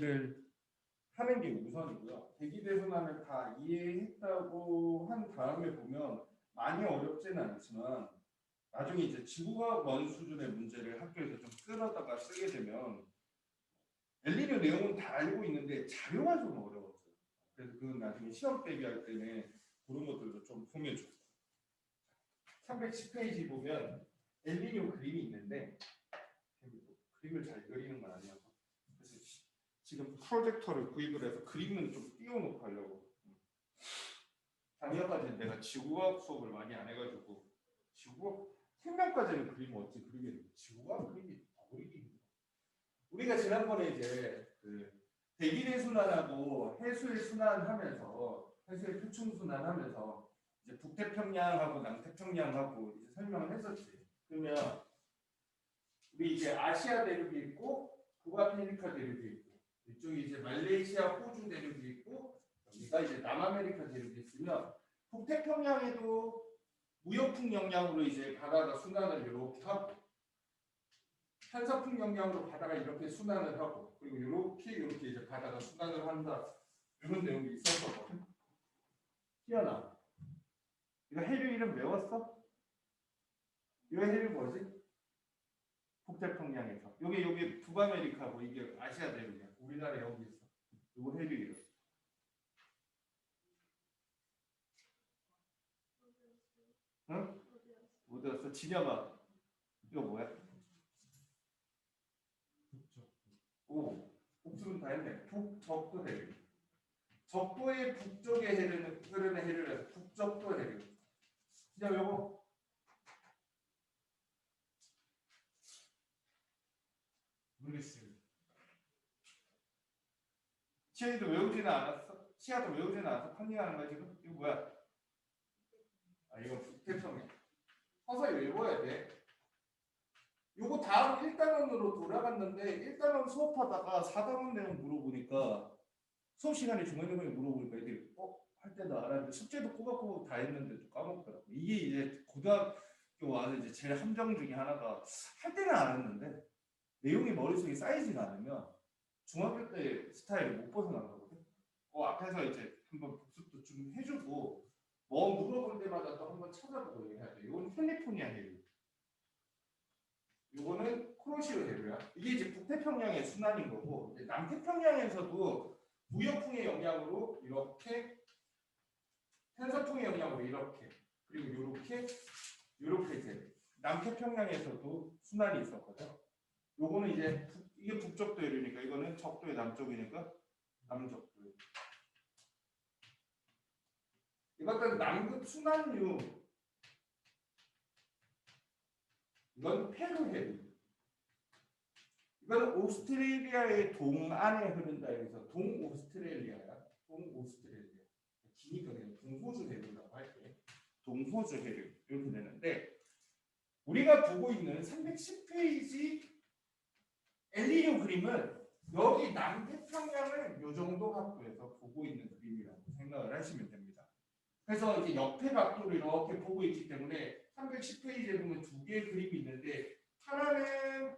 이해를 하는 게 우선이고요. 대기대순환을 다 이해했다고 한 다음에 보면 많이 어렵지는 않지만 나중에 이제 지구과학 원 수준의 문제를 학교에서 좀 끌어다가 쓰게 되면 엘니뇨 내용은 다 알고 있는데 자료가 좀 어려웠어요. 그래서 그건 나중에 시험 대비할 때는 그런 것들도 좀 보면 좋고. 310페이지 보면 엘니뇨 그림이 있는데 그림을 잘 그리는 건 아니어서 그래서 지금 프로젝터를 구입을 해서 그림은 좀 띄워놓고 하려고. 작년까지는 내가 지구과학 수업을 많이 안 해가지고 지구과학 생명까지는 그림을 어찌 그리겠는데 지구과학 그림이 더 그리기 힘들어. 우리가 지난번에 이제 그 대기내 순환하고 해수의 순환하면서 해수의 표층 순환하면서 이제 북태평양하고 남태평양하고 이제 설명을 했었지. 그러면 우리 이제 아시아 대륙이 있고 북아메리카 대륙이 있고 이쪽이 이제 말레이시아 호주 대륙이 있고 여기가 이제 남아메리카 대륙이 있으면 북태평양에도 무역풍 영향으로 이제 바다가 순환을 이렇게 하고 한서풍 영향으로 바다가 이렇게 순환을 하고 그리고 이렇게 이제 바다가 순환을 한다 이런 내용이 있었거든. 희연아, 이거 해류 이름 외웠어? 이 해류 뭐지? 북태평양에서 여기 북아메리카고 이게 아시아 대륙이야. 우리나라 여기 있어. 이거 해류 이름. 응? 어디였어? 진영아, 이거 뭐야? 오, 복습은 다 했네. 북적도 해류. 적도의 북쪽에 흐르는 해류라서 북적도 해류. 진영 요거 모르겠어요. 치아도 외우지는 않았어? 치아도 외우지는 않았어? 컨닝하는 거야 지금? 이거 뭐야? 아 이거 북태평양. 서서히 외워야 돼. 요거 다음 1단원으로 돌아갔는데 1단원 수업하다가 4단원 내용 물어보니까 수업 시간에 중간중간에 물어보니까 애들이 할 때도 알았는데 숙제도 꼬박꼬박 다 했는데 또 까먹더라고. 이게 이제 고등학교 와서 이제 제일 함정 중에 하나가 할 때는 알았는데 내용이 머릿속에 쌓이지가 않으면 중학교 때 스타일을 못 벗어나거든. 앞에서 이제 한번 복습도 좀 해주고 뭐 물어볼 때마다 또 한번 찾아보고 해야 돼. 이건 캘리포니아 해류. 이거는 크로시오 해류야. 이게 이제 북태평양의 순환인 거고 이제 남태평양에서도 무역풍의 영향으로 이렇게 편서풍의 영향으로 이렇게 그리고 이렇게 이제 남태평양에서도 순환이 있었거든. 요거는 이제 이게 북적도 해류니까 이거는 적도의 남쪽이니까 남적도. 이것은 남극 순환류. 이건 페루 해류. 이건 오스트레일리아의 동안에 흐른다 해서 동오스트레일리아야. 동오스트레일리아. 기니까 그냥 동호주 해류라고 할게. 동호주 해류 이렇게 되는데 우리가 보고 있는 310페이지 엘니뇨 그림은 여기 남태평양을 이 정도 각도에서 보고 있는 그림이라고 생각을 하시면 됩니다. 그래서 이제 옆에 각도를 이렇게 보고 있기 때문에 310페이지에 보면 두 개의 그림이 있는데 하나는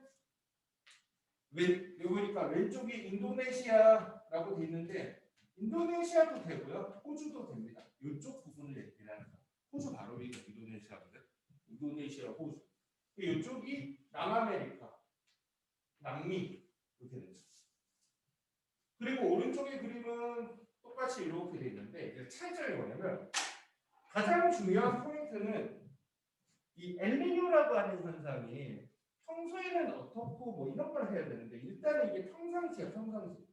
여기 보니까 왼쪽이 인도네시아라고 돼 있는데 인도네시아도 되고요. 호주도 됩니다. 이쪽 부분을 얘기하는 거예요. 호주 바로 위가 인도네시아거든. 인도네시아, 호주. 이쪽이 남아메리카, 남미 이렇게 되죠. 그리고 오른쪽의 그림은 똑같이 이렇게 돼 있는데 차이점이 뭐냐면 가장 중요한 포인트는 이 엘니뇨라고 하는 현상이 평소에는 어떻고 뭐 이런 걸 해야 되는데 일단은 이게 평상시야. 평상시.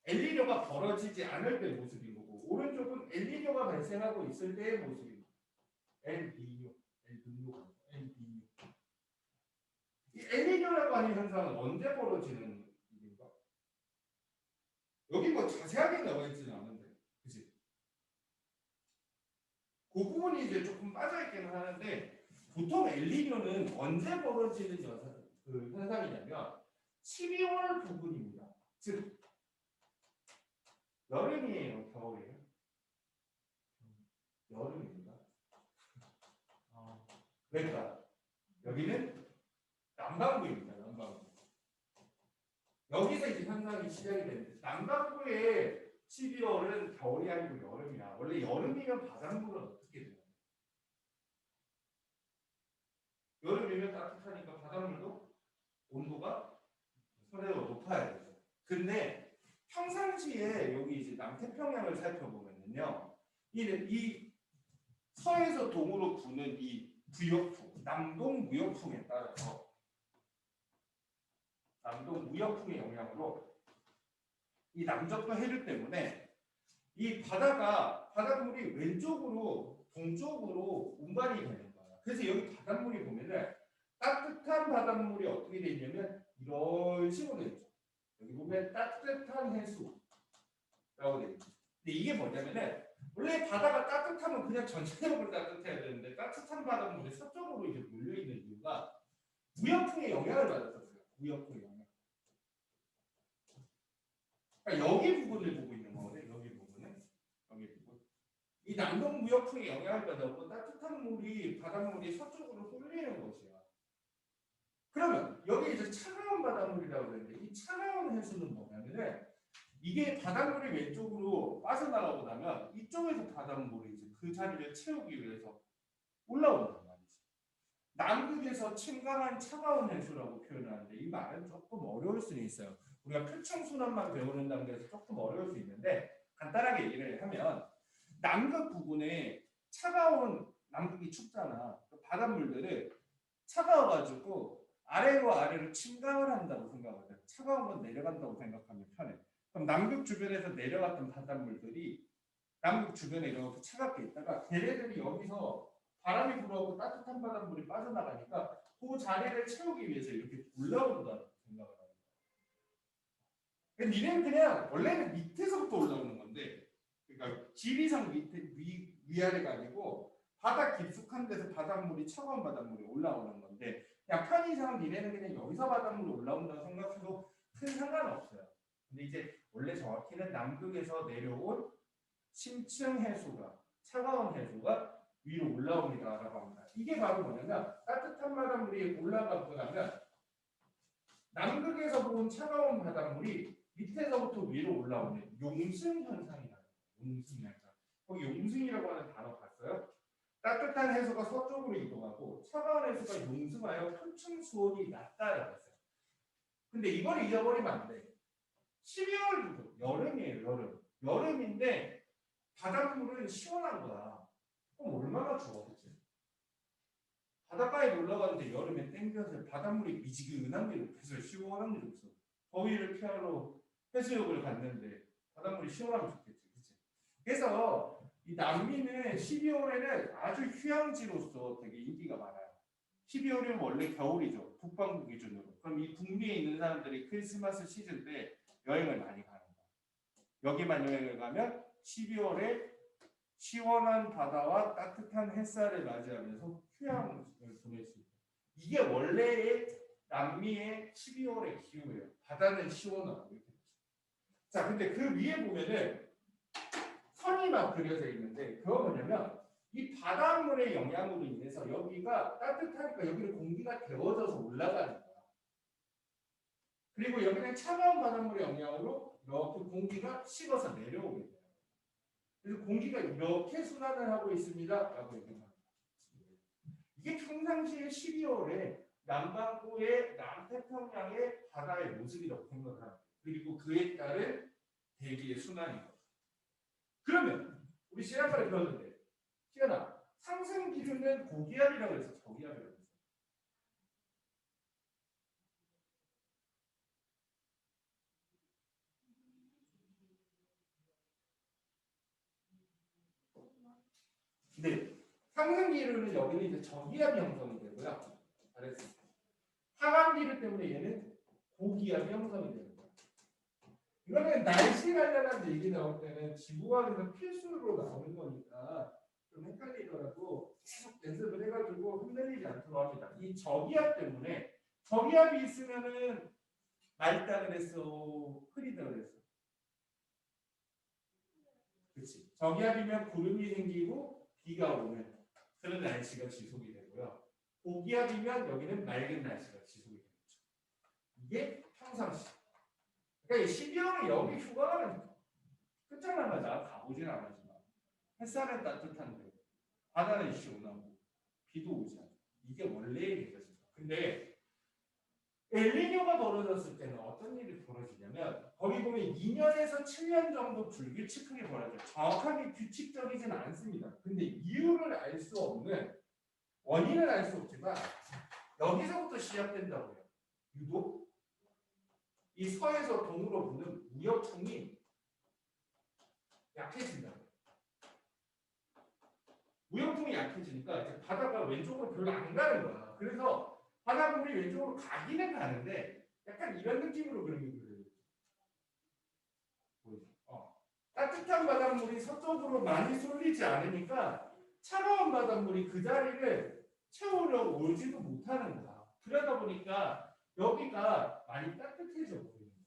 엘니뇨가 벌어지지 않을 때 모습인 거고 오른쪽은 엘니뇨가 발생하고 있을 때의 모습인 거고 엘니뇨. 이 엘니뇨라고 하는 현상은 언제 벌어지는 일인가? 여기 뭐 자세하게 나와 있지는 않은데, 그치? 그 부분이 이제 조금 빠져있기는 하는데 보통 엘니뇨는 언제 벌어지는 현상이냐면 12월 부근입니다. 즉 여름이에요, 겨울이에요? 여름입니다. 그러니까 여기는 남반구입니다. 남반구. 여기서 이제 현상이 시작이 되는데 남반구의 12월은 겨울이 아니고 여름이야. 원래 여름이면 바닷물은 어떻게 돼요? 여름이면 따뜻하니까 바닷물도 온도가 서래가 높아야 되죠. 근데 평상시에 여기 이제 남태평양을 살펴보면요, 이 서에서 동으로 부는 이 무역풍, 남동 무역풍에 따라서 남동 무역풍의 영향으로 이 남적도 해류 때문에 이 바닷물이 왼쪽으로 동쪽으로 운반이 되는 거야. 그래서 여기 바닷물이 보면은 따뜻한 바닷물이 어떻게 돼 있냐면 이런 식으로 돼 있죠. 여기 보면 따뜻한 해수라고 돼 있죠. 근데 이게 뭐냐면은 원래 바다가 따뜻하면 그냥 전체적으로 따뜻해야 되는데 따뜻한 바닷물이 서쪽으로 이제 몰려 있는 이유가 무역풍의 영향을 받았었어요. 무역풍의 영향. 그러니까 여기 부분을 보고 있는 거거든요. 여기 부분은 여기 부분. 이 남동 무역풍의 영향을 받았고 따뜻한 물이 바닷물이 서쪽으로 쏠리는 것이야. 그러면 여기 이제 차가운 바닷물이라고 그러는데 이 차가운 해수는 뭐냐면은 이게 바닷물이 왼쪽으로 빠져나가고 나면 이쪽에서 바닷물이 이제 그 자리를 채우기 위해서 올라온단 말이지. 남극에서 침강한 차가운 해수라고 표현하는데 이 말은 조금 어려울 수는 있어요. 우리가 표창순환만 배우는 단계에서 조금 어려울 수 있는데 간단하게 얘기를 하면 남극 부분에 차가운 남극이 춥잖아. 그 바닷물들을 차가워가지고 아래로 침강을 한다고 생각하면 차가운 건 내려간다고 생각하면 편해. 그럼 남극 주변에서 내려갔던 바닷물들이 남극 주변에 이렇게 차갑게 있다가 걔네들이 여기서 바람이 불어오고 따뜻한 바닷물이 빠져나가니까 그 자리를 채우기 위해서 이렇게 올라온다고 생각을 합니다. 니네는 그냥 원래는 밑에서부터 올라오는 건데, 그러니까 지리상 밑에 위아래가 아니고 바다 깊숙한 데서 바닷물이 차가운 바닷물이 올라오는 건데, 그냥 편의상 니네는 그냥 여기서 바닷물이 올라온다고 생각해도 큰 상관없어요. 근데 이제 원래 정확히는 남극에서 내려온 심층 해수가 차가운 해수가 위로 올라옵니다라고 합니다. 이게 바로 뭐냐면 따뜻한 바닷물이 올라가고 나면 남극에서 본 차가운 바닷물이 밑에서부터 위로 올라오는 용승 현상이라는 거예요. 용승 현상. 거기 용승이라고 하는 단어 봤어요? 따뜻한 해수가 서쪽으로 이동하고 차가운 해수가 용승하여 표층 수온이 낮다라고 했어요. 근데 이걸 잊어버리면 안 돼. 12월 부터 여름이에요. 여름인데 바닷물은 시원한 거야. 그럼 얼마나 좋아, 그치? 바닷가에 놀러 가는데 여름에 땡겨서 바닷물이 미지근한 게 높아서 시원한 게 없어. 더위를 피하러 해수욕을 갔는데 바닷물이 시원하면 좋겠지, 그치? 그래서 이 남미는 12월에는 아주 휴양지로서 되게 인기가 많아요. 12월이면 원래 겨울이죠. 북반구 기준으로. 그럼 이 북미에 있는 사람들이 크리스마스 시즌 때 여행을 많이 가는 거야. 여기만 여행을 가면 12월에 시원한 바다와 따뜻한 햇살을 맞이하면서 휴양을 보낼 수 있다. 이게 원래의 남미의 12월의 기후예요. 바다는 시원하고 이렇게. 자, 근데 그 위에 보면은 선이 막 그려져 있는데 그거 뭐냐면 이 바닷물의 영향으로 인해서 여기가 따뜻하니까 여기는 공기가 데워져서 올라가는 거야. 그리고 여기는 차가운 바닷물의 영향으로 이렇게 공기가 식어서 내려오게 돼요. 그래서 공기가 이렇게 순환을 하고 있습니다라고 얘기합니다. 이게 평상시에 12월에 남반구의 남태평양의 바다의 모습이라고 생각합니다. 그리고 그에 따른 대기의 순환인 거죠. 그러면 우리 지난번에 배웠는데 시연아, 상승 기준은 고기압이라고 해서 저기압이라고 했어. 네, 상승 기류는 여기는 이제 저기압이 형성이 되고요. 잘했어요. 하강 기류 때문에 얘는 고기압이 형성이 되는 거예요. 이거는 날씨 관련한 얘기 나올 때는 지구과학에서 필수로 나오는 거니까 좀 헷갈리더라도 계속 연습을 해가지고 흔들리지 않도록 합니다. 이 저기압 때문에 저기압이 있으면은 맑다 그랬어, 흐리다 그랬어. 그렇지. 저기압이면 구름이 생기고 비가 오는 그런 날씨가 지속이 되고요. 고기압이면 여기는 맑은 날씨가 지속이 되는 거죠. 이게 평상시. 그러니까 이 12월에 여기 휴가는 끝장나가자 가보진 않았지만 햇살은 따뜻한데 바다는 시원하고 비도 오지 않고 이게 원래의 계절입니다. 근데 엘니뇨가 벌어졌을 때는 어떤 일이 벌어지냐면 거기 보면 2년에서 7년 정도 불규칙하게 벌어져요. 정확하게 규칙적이진 않습니다. 근데 이유를 알 수 없는 원인을 알 수 없지만 여기서부터 시작된다고요. 유독 이 서에서 동으로 부는 무역풍이 약해진다고요. 무역풍이 약해지니까 이제 바다가 왼쪽으로 별로 안 가는 거야. 그래서 바닷물이 왼쪽으로 가기는 가는데 약간 이런 느낌으로 그런 게 그려요. 따뜻한 바닷물이 서쪽으로 많이 쏠리지 않으니까 차가운 바닷물이 그 자리를 채우려고 오지도 못하는 거야. 그러다 보니까 여기가 많이 따뜻해져 버리는 거야.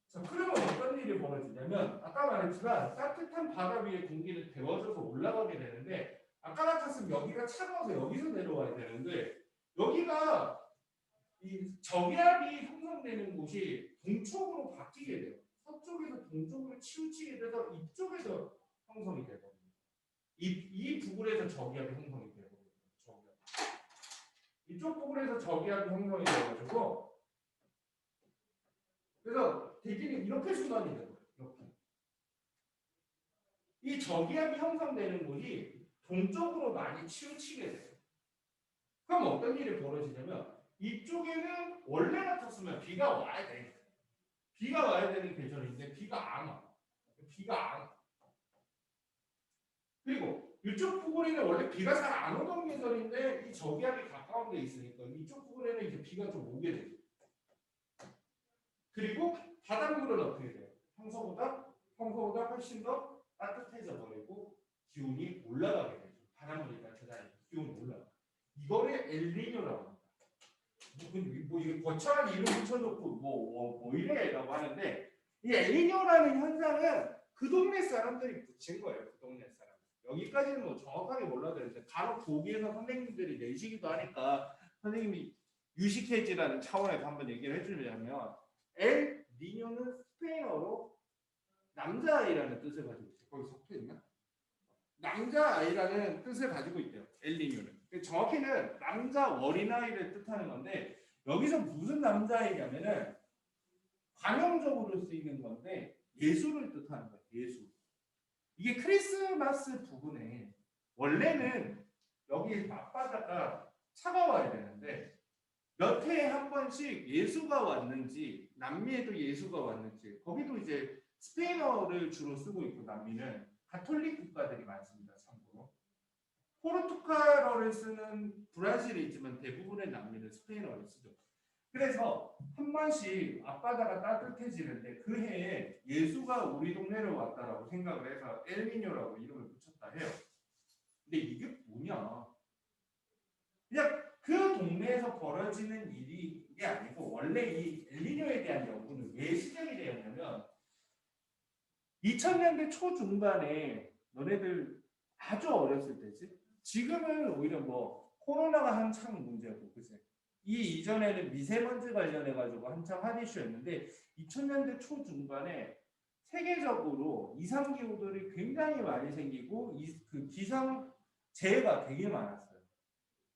자, 그러면 어떤 일이 벌어지냐면 아까 말했지만 따뜻한 바다 위에 공기는 데워져서 올라가게 되는데 아까 같았으면 여기가 차가워서 여기서 내려와야 되는데 여기가 이 저기압이 형성되는 곳이 동쪽으로 바뀌게 돼요. 서쪽에서 동쪽으로 치우치게 돼서 이쪽에서 형성이 되거든요. 이 부분에서 저기압이 형성이 되거든요. 저기압. 이쪽 부분에서 저기압이 형성이 돼가지고 그래서 대기는 이렇게 순환이 되고요. 이렇게. 이 저기압이 형성되는 곳이 동쪽으로 많이 치우치게 돼요. 그럼 어떤 일이 벌어지냐면 이쪽에는 원래 같았으면 비가 와야 돼. 비가 와야 되는 계절인데 비가 안 와. 비가 안 와. 그리고 이쪽 부분에는 원래 비가 잘 안 오던 계절인데 이 저기압이 가까운 데 있으니까 이쪽 부분에는 이제 비가 좀 오게 되죠. 그리고 바닷물은 어떻게 돼요? 평소보다 훨씬 더 따뜻해져 버리고 기온이 올라가게 되죠. 바닷물이 따뜻하니까 기온이 올라가. 이거를 엘니뇨라고 합니다. 뭐 이게 거창한 이름 붙여놓고 뭐 이래라고 하는데 이 엘니뇨라는 현상은 그 동네 사람들이 붙인 거예요. 그 동네 사람. 여기까지는 뭐 정확하게 몰라도 되는데 간혹 보기에서 선생님들이 내시기도 하니까 선생님이 유식해지라는 차원에서 한번 얘기를 해주려면 엘 니뇨는 스페인어로 남자아이라는 뜻을 가지고 있어요. 거기 적혀 있나? 남자아이라는 뜻을 가지고 있대요. 엘 니뇨는. 정확히는 남자 어린아이를 뜻하는 건데 여기서 무슨 남자아이냐면은 관용적으로 쓰이는 건데 예수를 뜻하는 거예요. 예수. 이게 크리스마스 부분에 원래는 여기 앞바다가 차가워야 되는데 몇 해에 한 번씩 예수가 왔는지 남미에도 예수가 왔는지 거기도 이제 스페인어를 주로 쓰고 있고 남미는 가톨릭 국가들이 많습니다. 참고로 포르투갈어를 쓰는 브라질이 있지만 대부분의 남미는 스페인어를 쓰죠. 그래서 한 번씩 앞바다가 따뜻해지는데 그 해에 예수가 우리 동네로 왔다라고 생각을 해서 엘니뇨라고 이름을 붙였다 해요. 근데 이게 뭐냐? 그냥 그 동네에서 벌어지는 일이 이게 아니고 원래 이 엘니뇨에 대한 연구는 왜 시작이 되었냐면 2000년대 초중반에 너네들 아주 어렸을 때지? 지금은 오히려 뭐 코로나가 한창 문제고 그치? 이 이전에는 미세먼지 관련해 가지고 한창 한 이슈였는데 2000년대 초중반에 세계적으로 이상 기후들이 굉장히 많이 생기고 그 기상 재해가 되게 많았어요.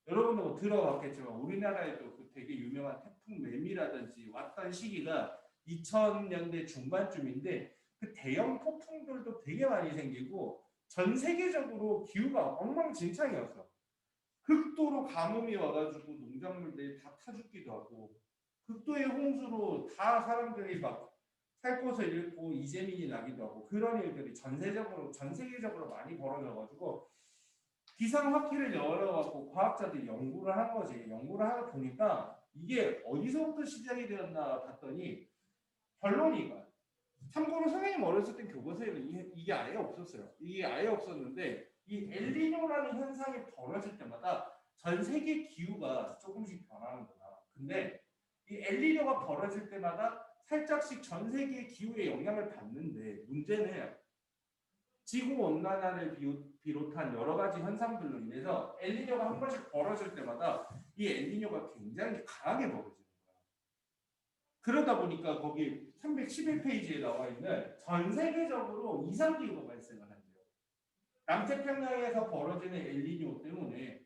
여러분도 뭐 들어봤겠지만 우리나라에도 그 되게 유명한 태풍 매미라든지 왔던 시기가 2000년대 중반쯤인데 그 대형 폭풍들도 되게 많이 생기고 전 세계적으로 기후가 엉망진창이었어. 극도로 가뭄이 와가지고 농작물들이 다 타 죽기도 하고 극도의 홍수로 다 사람들이 막 살 곳을 잃고 이재민이 나기도 하고 그런 일들이 전 세계적으로 많이 벌어져가지고 기상 화기를 열어갖고 과학자들이 연구를 한 거지. 연구를 하다 보니까 이게 어디서부터 시작이 되었나 봤더니 결론이가 참고로 선생님 어렸을 때 교과서에는 이게 아예 없었어요. 이게 아예 없었는데 이 엘니뇨라는 현상이 벌어질 때마다 전 세계 기후가 조금씩 변하는구나. 근데 이 엘니뇨가 벌어질 때마다 살짝씩 전 세계 기후에 영향을 받는데 문제는 지구 온난화를 비롯한 여러 가지 현상들로 인해서 엘니뇨가 한 번씩 벌어질 때마다 이 엘니뇨가 굉장히 강하게 벌어지는 거야. 그러다 보니까 거기 311페이지에 나와 있는 전 세계적으로 이상기후가 발생을 한대요. 남태평양에서 벌어지는 엘니뇨 때문에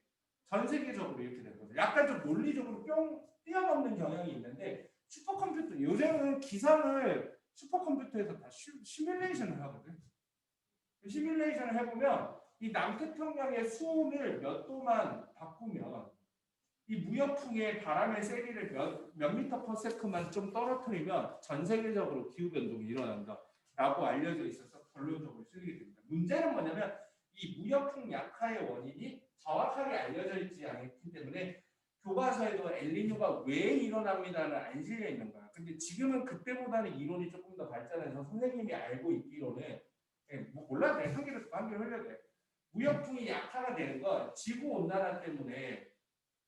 전 세계적으로 이렇게 된 거죠. 약간 좀 논리적으로 뿅 뛰어넘는 경향이 있는데 슈퍼컴퓨터 요새는 기상을 슈퍼컴퓨터에서 다 시뮬레이션을 하거든. 시뮬레이션을 해보면 이 남태평양의 수온을 몇 도만 바꾸면 이 무역풍의 바람의 세기를 몇 미터 퍼 세컨만 좀 떨어뜨리면 전 세계적으로 기후 변동이 일어난다라고 알려져 있어서 결론적으로 쓰이게 됩니다. 문제는 뭐냐면 이 무역풍 약화의 원인이 정확하게 알려져 있지 않기 때문에 교과서에도 엘니뇨가 왜 일어납니다는 안 실려 있는 거야. 근데 지금은 그때보다는 이론이 조금 더 발전해서 선생님이 알고 있기로는 뭐 몰라도 돼. 한 개를 흘려도 돼. 무역풍이 약화가 되는 건 지구 온난화 때문에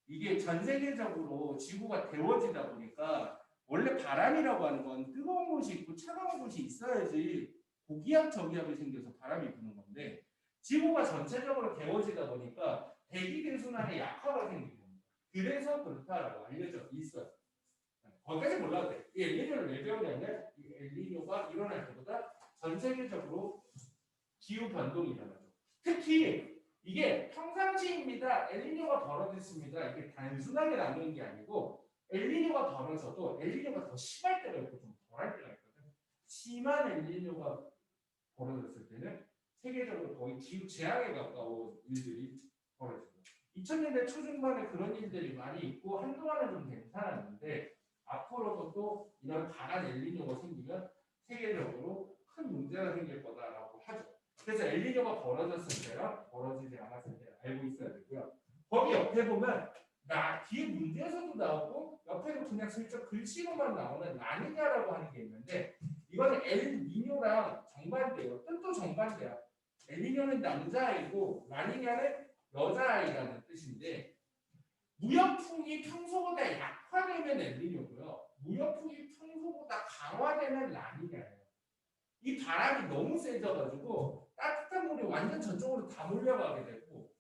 이게 전 세계적으로 지구가 데워지다 보니까 원래 바람이라고 하는 건 뜨거운 곳이 있고 차가운 곳이 있어야지 고기압 저기압이 생겨서 바람이 부는 건데 지구가 전체적으로 데워지다 보니까 대기 대순환의 약화가 생기는 겁니다. 그래서 그렇다라고 알려져 있어요. 거기까지 몰라도 돼. 이 엘니뇨를 왜 배우냐면 이 엘니뇨가 일어날 때보다 전 세계적으로 기후 변동이 일어나죠. 특히 이게 평상시입니다. 엘니뇨가 벌어졌습니다. 이게 단순하게 나누는 게 아니고 엘니뇨가 벌어져도 엘니뇨가 더 심할 때가 있고 좀 덜할 때가 있거든. 심한 엘니뇨가 벌어졌을 때는 세계적으로 거의 기후 재앙에 가까운 일들이 벌어집니다. 2000년대 초중반에 그런 일들이 많이 있고 한동안은 좀 괜찮았는데 앞으로도 또 이런 강한 엘니뇨가 생기면 세계적으로 큰 문제가 생길 거다라고 하죠. 그래서 엘니뇨가 벌어졌을 때랑 벌어지지 않았을 때를 알고 있어야 되고요. 거기 옆에 보면 뒤에 문제에서도 나오고 옆에도 그냥 슬쩍 글씨로만 나오는 라니냐라고 하는 게 있는데 이거는 엘니뇨랑 정반대예요. 뜻도 정반대야. 엘니뇨는 남자아이고 라니냐는 여자아이라는 뜻인데 무역풍이 평소보다 약화되면 엘니뇨고요. 무역풍이 평소보다 강화되면 라니냐예요. 이 바람이 너무 세져가지고 따뜻한 물이 완전 저쪽으로 다 몰려가게 되고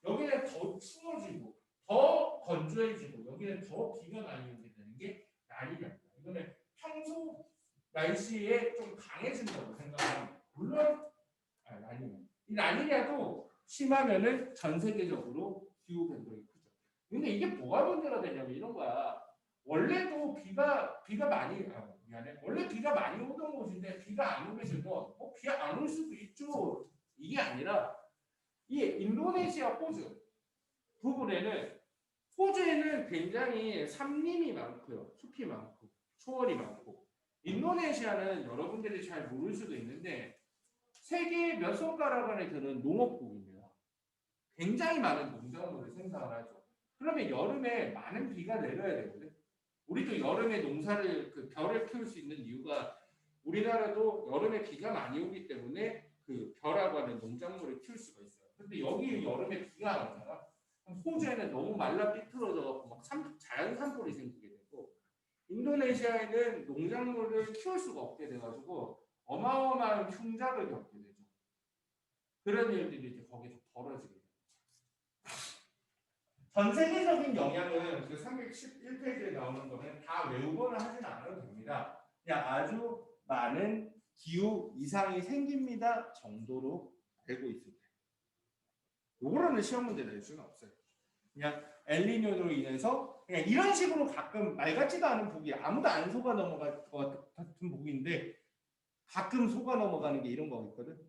여기는 더 추워지고 더 건조해지고 여기는 더 비가 많이 오게 되는 게 라니냐입니다. 이거는 평소 날씨에 좀 강해진다고 생각합니다. 물론 라니냐. 이 라니냐도 심하면은 전 세계적으로 기후 변동이 크죠. 근데 이게 뭐가 문제가 되냐면 이런 거야. 원래도 비가 많이 미안해. 원래 비가 많이 오던 곳인데 비가 안 오게 되면 비가 안 올 수도 있죠. 이게 아니라 이 인도네시아 호주 부분에는 호주에는 굉장히 산림이 많고요. 숲이 많고 초원이 많고 인도네시아는 여러분들이 잘 모를 수도 있는데 세계 몇 손가락 안에 드는 농업국입니다. 굉장히 많은 농작물을 생산하죠. 그러면 여름에 많은 비가 내려야 되거든. 우리도 여름에 농사를 벼를 키울 수 있는 이유가 우리나라도 여름에 비가 많이 오기 때문에 벼라고 하는 농작물을 키울 수가 있어요. 근데 여기 여름에 비가 안 오잖아. 호주에는 너무 말라 삐뚤어져갖고 막 자연 산불이 생기게 되고 인도네시아에는 농작물을 키울 수가 없게 돼가지고 어마어마한 흉작을 겪게 되죠. 그런 일들이 이제 거기서 벌어지게 돼요. 전 세계적인 영향은 311페이지에 나오는 거는 다 외우거나 하진 않아도 됩니다. 그냥 아주 많은 기후 이상이 생깁니다 정도로 알고 있습니다. 요거로는 시험 문제 낼 수는 없어요. 그냥 엘니뇨로 인해서 그냥 이런 식으로 가끔 말 같지도 않은 보기 아무도 안 속아 넘어갈 것 같은 보기인데 가끔 속아 넘어가는 게 이런 거 있거든.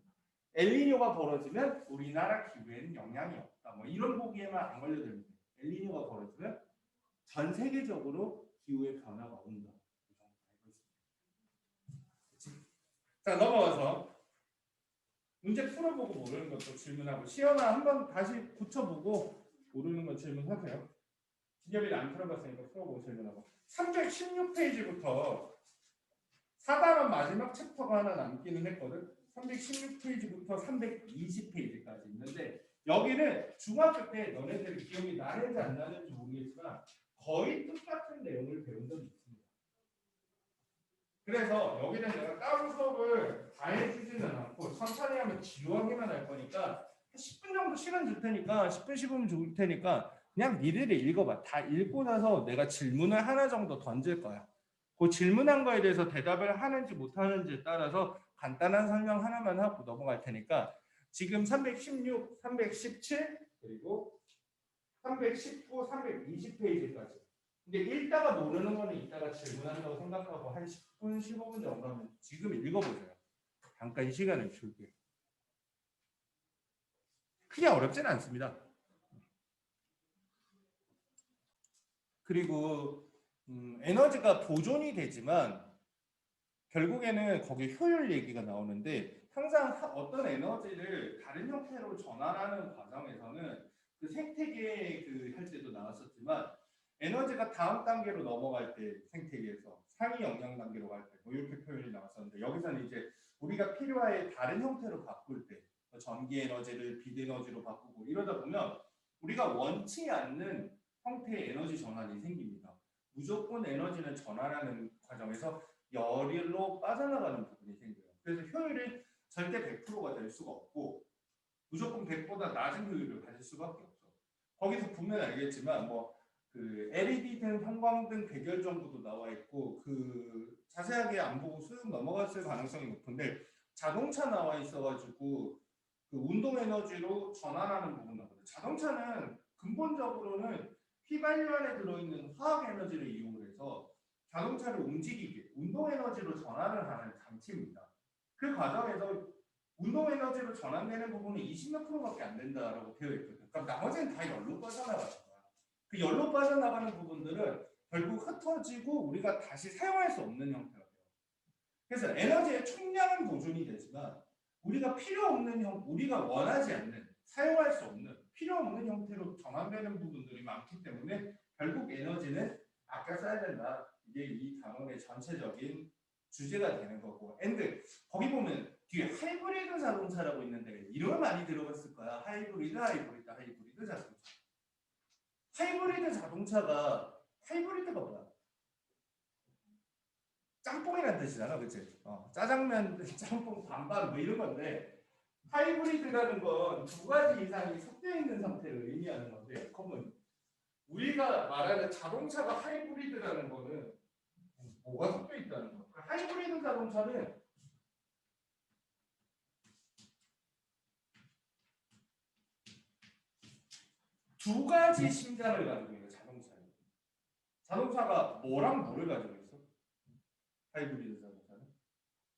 엘니뇨가 벌어지면 우리나라 기후에는 영향이 없다. 뭐 이런 보기에만 안 걸려들면 돼. 엘니뇨가 벌어지면 전 세계적으로 기후의 변화가 온다. 자 넘어가서 문제 풀어보고 모르는 것도 질문하고 시험아 한번 다시 붙여보고 모르는 건 질문하세요. 기념일 안 풀어봤으니까 풀어보고 질문하고 316페이지부터 4단원 마지막 챕터가 하나 남기는 했거든. 316페이지부터 320페이지까지 있는데 여기는 중학교 때 너네들이 기억이 나는지 안 나는지 모르겠지만 거의 똑같은 내용을 배운 적이 있습니다. 그래서 여기는 내가 따로 수업을 다 해주지는 않고 천천히 하면 지루하기만 할 거니까 10분 정도 시간 줄 테니까 10분 15분 줄 테니까 그냥 니들이 읽어봐. 다 읽고 나서 내가 질문을 하나 정도 던질 거야. 그 질문한 거에 대해서 대답을 하는지 못하는지에 따라서 간단한 설명 하나만 하고 넘어갈 테니까 지금 316, 317 그리고 319, 320페이지까지. 근데 읽다가 모르는 거는 이따가 질문한다고 생각하고 한 10분, 15분 정도 하면 지금 읽어보세요. 잠깐 시간을 줄게요. 크게 어렵지는 않습니다. 그리고 에너지가 보존이 되지만 결국에는 거기 효율 얘기가 나오는데 항상 어떤 에너지를 다른 형태로 전환하는 과정에서는 그 생태계 그 할 때도 나왔었지만 에너지가 다음 단계로 넘어갈 때 생태계에서 상위 영양 단계로 갈 때 뭐 이렇게 표현이 나왔었는데 여기서는 이제 우리가 필요할 다른 형태로 바꿀 때 전기 에너지를 빛 에너지로 바꾸고 이러다 보면 우리가 원치 않는 형태의 에너지 전환이 생깁니다. 무조건 에너지는 전환하는 과정에서 열로 빠져나가는 부분이 생겨요. 그래서 효율이 절대 100%가 될 수가 없고 무조건 100보다 낮은 효율을 가질 수밖에 없어. 거기서 보면 알겠지만 뭐 그 LED 등 형광등 백열 정도도 나와 있고 그 자세하게 안 보고 쓱 넘어갔을 가능성이 높은데 자동차 나와 있어가지고 그 운동 에너지로 전환하는 부분 나거든요. 자동차는 근본적으로는 휘발유 안에 들어있는 화학 에너지를 이용해서 자동차를 움직이게 운동 에너지로 전환을 하는 장치입니다. 그 과정에서 운동 에너지로 전환되는 부분은 20몇 프로밖에 안 된다라고 되어 있거든요. 그럼 나머지는 다 열로 빠져나가는 거야. 그 열로 빠져나가는 부분들은 결국 흩어지고 우리가 다시 사용할 수 없는 형태가 돼요. 그래서 에너지의 총량은 보존이 되지만 우리가 필요 없는 우리가 원하지 않는 사용할 수 없는 필요 없는 형태로 전환되는 부분들이 많기 때문에 결국 에너지는 아껴 써야 된다. 이게 이 단원의 전체적인 주제가 되는 거고. 앤드 거기 보면 뒤에 하이브리드 자동차라고 있는데 이름을 많이 들어봤을 거야. 하이브리드 자동차. 하이브리드가 뭐야? 짬뽕이라는 뜻이잖아, 그치? 짜장면, 짬뽕, 반반 뭐 이런 건데 하이브리드라는 건 두 가지 이상이 섞여 있는 상태를 의미하는 건데 그러면 우리가 말하는 자동차가 하이브리드라는 거는 뭐가 섞여 있다는 거? 하이브리드 자동차는 두 가지 심장을 가지고 있는 자동차예요. 자동차가 뭐랑 뭐를 가지고 있어? 하이브리드 자동차는?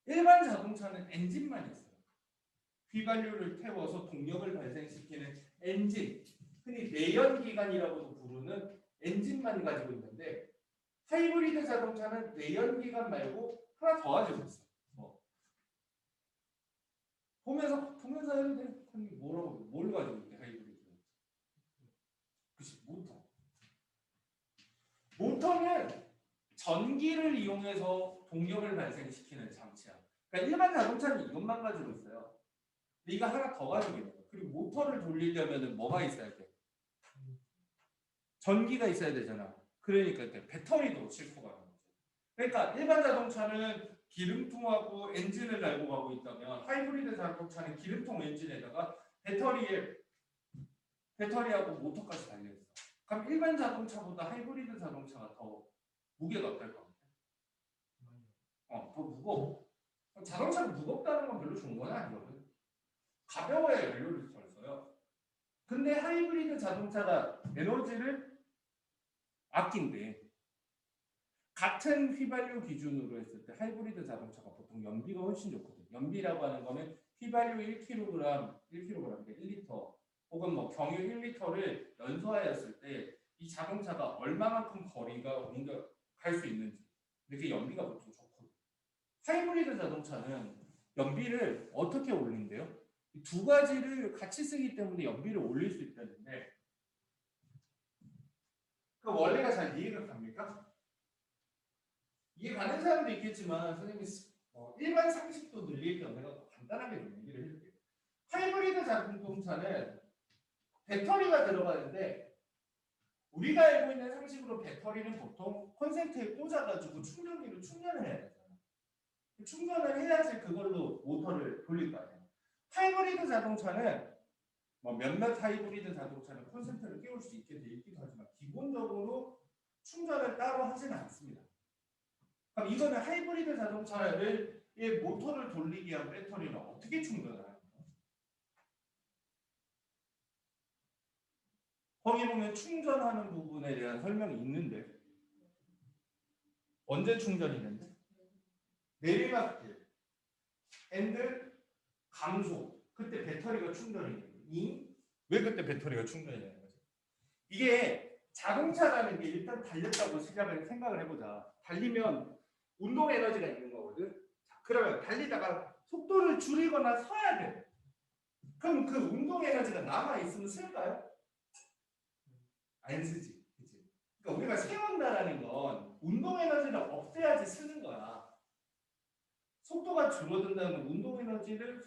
일반 자동차는 엔진만 있어요. 휘발유를 태워서 동력을 발생시키는 엔진, 흔히 내연기관이라고도 부르는 엔진만 가지고 있는데 하이브리드 자동차는 내연기관 말고 하나 더 가지고 있어. 보면서 해도 돼. 뭘 가지고 있대 하이브리드? 그치, 모터는 전기를 이용해서 동력을 발생시키는 장치야. 그러니까 일반 자동차는 이것만 가지고 있어요. 근데 이거 하나 더 가지고 있는 거야. 그리고 모터를 돌리려면 뭐가 있어야 돼? 전기가 있어야 되잖아. 그러니까 배터리도 싣고 가는 거죠. 그러니까 일반 자동차는 기름통하고 엔진을 달고 가고 있다면 하이브리드 자동차는 기름통 엔진에다가 배터리하고 모터까지 달려있어. 그럼 일반 자동차보다 하이브리드 자동차가 더 무게가 어떨 것 같아? 더 무거워. 자동차가 무겁다는 건 별로 좋은 건 아니거든. 가벼워야 연료를 덜 써요. 근데 하이브리드 자동차가 에너지를 아낀대. 같은 휘발유 기준으로 했을 때 하이브리드 자동차가 보통 연비가 훨씬 좋거든. 연비라고 하는 거는 휘발유 1kg, 1리터 혹은 뭐 경유 1리터를 연소하였을 때 이 자동차가 얼마만큼 거리가 옮겨갈 수 있는지 이렇게 연비가 보통 좋거든. 하이브리드 자동차는 연비를 어떻게 올린대요? 두 가지를 같이 쓰기 때문에 연비를 올릴 수 있다는데 그 원리가 잘 이해가 갑니까? 이해 가는 사람도 있겠지만 선생님이 일반 상식도 늘릴 겸 내가 간단하게 좀 얘기를 해줄게요. 하이브리드 자동차는 배터리가 들어가는데 우리가 알고 있는 상식으로 배터리는 보통 콘센트에 꽂아가지고 충전기로 충전을 해야 되잖아. 충전을 해야지 그걸로 모터를 돌릴 거 아니야. 하이브리드 자동차는 몇몇 하이브리드 자동차는 콘센트를 끼울 수 있게 돼 있기도 하지만 기본적으로 충전을 따로 하지는 않습니다. 그럼 이거는 하이브리드 자동차를 의 모터를 돌리기 위한 배터리는 어떻게 충전을 하는 거예요? 거기 보면 충전하는 부분에 대한 설명이 있는데 언제 충전이 된대? 내리막길 앤드 감소 그때 배터리가 충전이 돼요. 왜 그때 배터리가 충전이 되는 거지? 이게 자동차라는 게 일단 달렸다고 생각을 해보자. 달리면 운동 에너지가 있는 거거든. 자, 그러면 달리다가 속도를 줄이거나 서야 돼. 그럼 그 운동 에너지가 남아 있으면 쓸까요? 안 쓰지. 그치? 그러니까 우리가 세운다라는 건 운동 에너지를 없애야지 쓰는 거야. 속도가 줄어든다는 건 운동 에너지를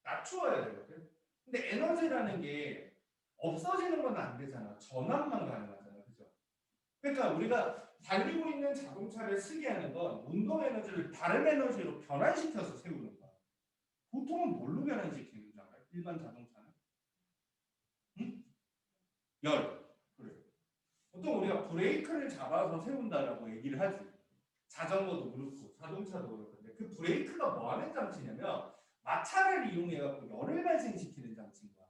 낮추어야 되거든. 근데 에너지라는 게 없어지는 건 안 되잖아. 전환만 가능하잖아. 그죠? 그러니까 우리가 달리고 있는 자동차를 쓰게 하는 건 운동 에너지를 다른 에너지로 변환시켜서 세우는 거야. 보통은 뭘로 변환시키는 줄 알아요? 일반 자동차는? 응? 열. 그래. 보통 우리가 브레이크를 잡아서 세운다라고 얘기를 하지. 자전거도 그렇고 자동차도 그렇던데 그 브레이크가 뭐 하는 장치냐면 마찰을 이용해 갖고 열을 발생시키는 장치인 거야.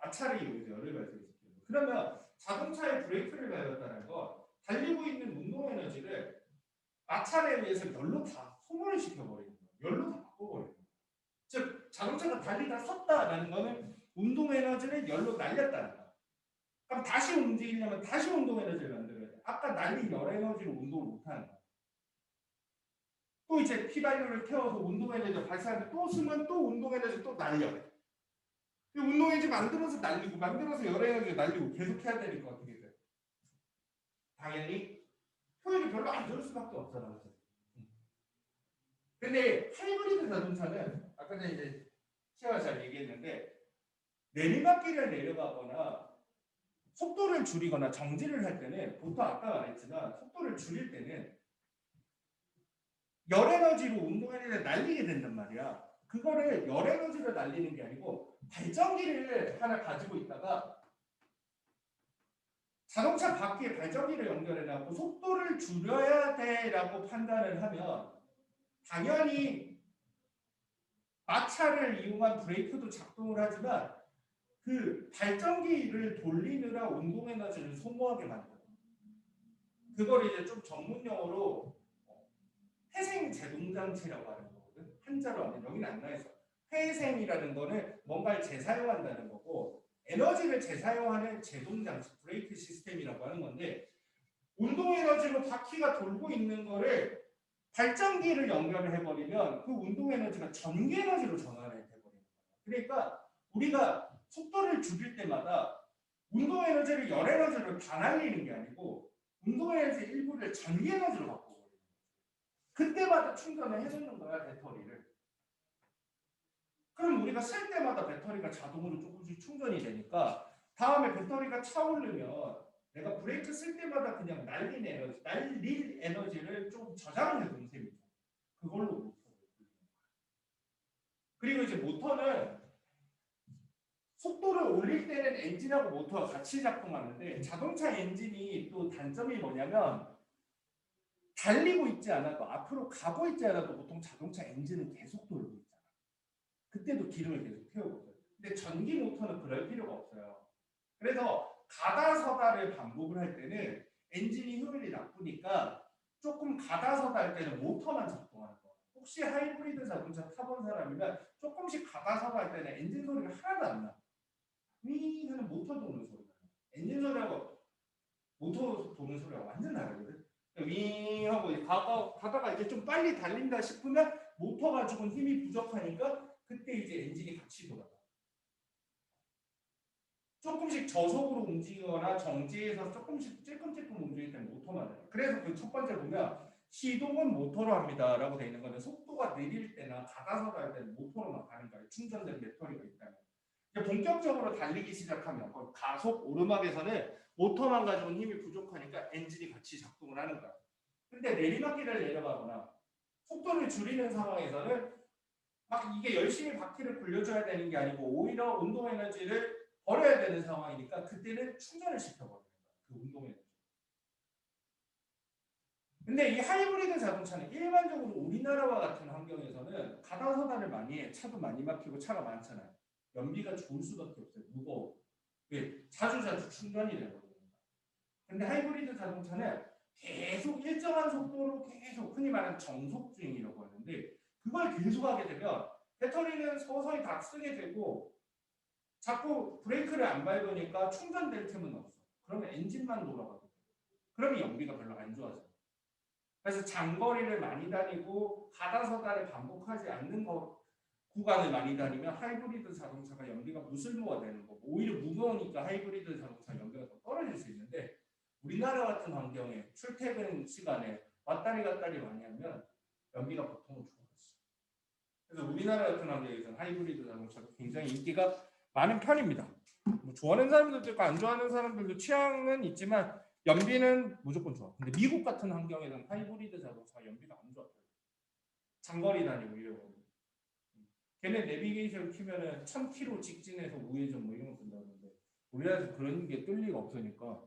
마찰을 이용해서 열을 발생시키는 거. 그러면 자동차의 브레이크를 밟았다는 건 달리고 있는 운동 에너지를 마찰에 의해서 열로 다 소모를 시켜버리는 거야. 열로 다 바꿔버리는 거야. 즉 자동차가 달리다 섰다라는 거는 운동 에너지를 열로 날렸다는 거야. 그럼 다시 움직이려면 다시 운동 에너지를 만들어야 돼. 아까 날린 열 에너지로 운동을 못하는 거야. 또 이제 피발류를 태워서 운동 에너지를 발생하는데 또 쓰면 또 운동 에너지 또 날려. 운동 에너지 만들어서 날리고 만들어서 열 에너지 날리고 계속 해야 되니까 어떻게 돼? 당연히 효율이 별로 안 좋을 수밖에 없잖아. 근데 하이브리드 자동차는 아까 전에 이제 시아가 잘 얘기했는데 내리막길을 내려가거나 속도를 줄이거나 정지를 할 때는 보통 아까 말했지만 속도를 줄일 때는 열 에너지로 운동 에너지를 날리게 된단 말이야. 그거를 열 에너지로 날리는 게 아니고 발전기를 하나 가지고 있다가 자동차 바퀴에 발전기를 연결해놓고 속도를 줄여야 돼라고 판단을 하면 당연히 마찰을 이용한 브레이크도 작동을 하지만 그 발전기를 돌리느라 운동 에너지를 소모하게 만들어. 그걸 이제 좀 전문 용어로 회생 제동 장치라고 하는 거거든. 한자로 하면 여기는 안 나와 있어. 회생이라는 거는 뭔가를 재사용한다는 거고 에너지를 재사용하는 제동 장치, 브레이크 시스템이라고 하는 건데 운동 에너지로 바퀴가 돌고 있는 거를 발전기를 연결을 해버리면 그 운동 에너지가 전기 에너지로 전환이 돼버리는 거예요. 그러니까 우리가 속도를 줄일 때마다 운동 에너지를 열 에너지로 다 날리는 게 아니고 운동 에너지 일부를 전기 에너지로 바꿔버리는 거예요. 그때마다 충전을 해주는 거야, 배터리를. 그럼 우리가 쓸 때마다 배터리가 자동으로 조금씩 충전이 되니까 다음에 배터리가 차오르면 내가 브레이크 쓸 때마다 그냥 날릴 에너지를 좀 저장을 해둔 셈이죠. 그걸로 모터를 돌리는 거야. 그리고 이제 모터는 속도를 올릴 때는 엔진하고 모터가 같이 작동하는데 자동차 엔진이 또 단점이 뭐냐면 달리고 있지 않아도 앞으로 가고 있지 않아도 보통 자동차 엔진은 계속 돌고 있잖아. 그때도 기름을 계속 태우거든. 근데 전기 모터는 그럴 필요가 없어요. 그래서 가다 서다를 반복을 할 때는 엔진이 효율이 나쁘니까 조금 가다 서다 할 때는 모터만 작동하는 거예요. 혹시 하이브리드 자동차 타본 사람이면 조금씩 가다 서다 할 때는 엔진 소리가 하나도 안 나. 윙 하는 모터 도는 소리가 나. 엔진 소리하고 모터 도는 소리가 완전 다르거든. 윙 하고 가다가 이제 좀 빨리 달린다 싶으면 모터가 조금 힘이 부족하니까 그때 이제 엔진이 같이 돌아가. 조금씩 저속으로 움직이거나 정지해서 조금씩 찔끔찔끔 움직일 때는 모터만 해요. 그래서 그 첫 번째 보면 시동은 모터로 합니다라고 되어 있는 건데 속도가 느릴 때나 가다서다 할 때는 모터로만 가는 거예요. 충전된 배터리가 있다면. 본격적으로 달리기 시작하면 가속 오르막에서는 모터만 가지고는 힘이 부족하니까 엔진이 같이 작동을 하는 거야. 근데 내리막길을 내려가거나 속도를 줄이는 상황에서는 막 이게 열심히 바퀴를 굴려줘야 되는 게 아니고 오히려 운동 에너지를 버려야 되는 상황이니까 그때는 충전을 시켜버리는 거야. 그 운동 에너지. 근데 이 하이브리드 자동차는 일반적으로 우리나라와 같은 환경에서는 가다서다를 많이 해. 차도 많이 막히고 차가 많잖아요. 연비가 좋을 수밖에 없어요. 무거워. 왜? 자주자주 충전이 되거든요. 근데 하이브리드 자동차는 계속 일정한 속도로 계속 흔히 말하는 정속 주행이라고 하는데 그걸 계속하게 되면 배터리는 서서히 다 쓰게 되고 자꾸 브레이크를 안 밟으니까 충전될 틈은 없어. 그러면 엔진만 돌아가거든요. 그러면 연비가 별로 안 좋아져요. 그래서 장거리를 많이 다니고 가다서다를 반복하지 않는 구간을 많이 다니면 하이브리드 자동차가 연비가 무슬모가 되는 거고 오히려 무거우니까 하이브리드 자동차 연비가 더 떨어질 수 있는데 우리나라 같은 환경에 출퇴근 시간에 왔다리 갔다리 많이 하면 연비가 보통은 좋아졌어요. 그래서 우리나라 같은 환경에서는 하이브리드 자동차가 굉장히 인기가 많은 편입니다. 뭐 좋아하는 사람들도 있고 안 좋아하는 사람들도 취향은 있지만 연비는 무조건 좋아. 근데 미국 같은 환경에서는 하이브리드 자동차 연비가 안 좋아요. 장거리 다니고 이러고. 걔네 내비게이션 키면은 1000km 직진해서 우회전 뭐 이런 거 쓴다는데 우리나라에서 그런 게 뜰 리가 없으니까.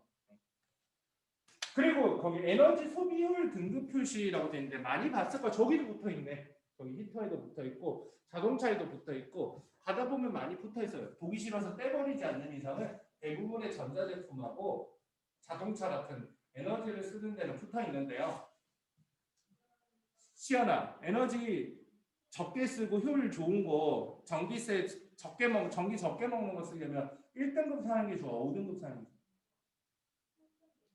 그리고 거기 에너지 소비율 등급 표시라고 되어 있는데 많이 봤을 거야. 저기도 붙어 있네. 저기 히터에도 붙어 있고 자동차에도 붙어 있고 가다 보면 많이 붙어 있어요. 보기 싫어서 떼버리지 않는 이상은 대부분의 전자제품하고 자동차 같은 에너지를 쓰는 데는 붙어 있는데요. 시연아, 에너지 적게 쓰고 효율 좋은 거 전기세 적게 전기 적게 먹는 거 쓰려면 1등급 사는 게 좋아, 5등급 사는 게 좋아.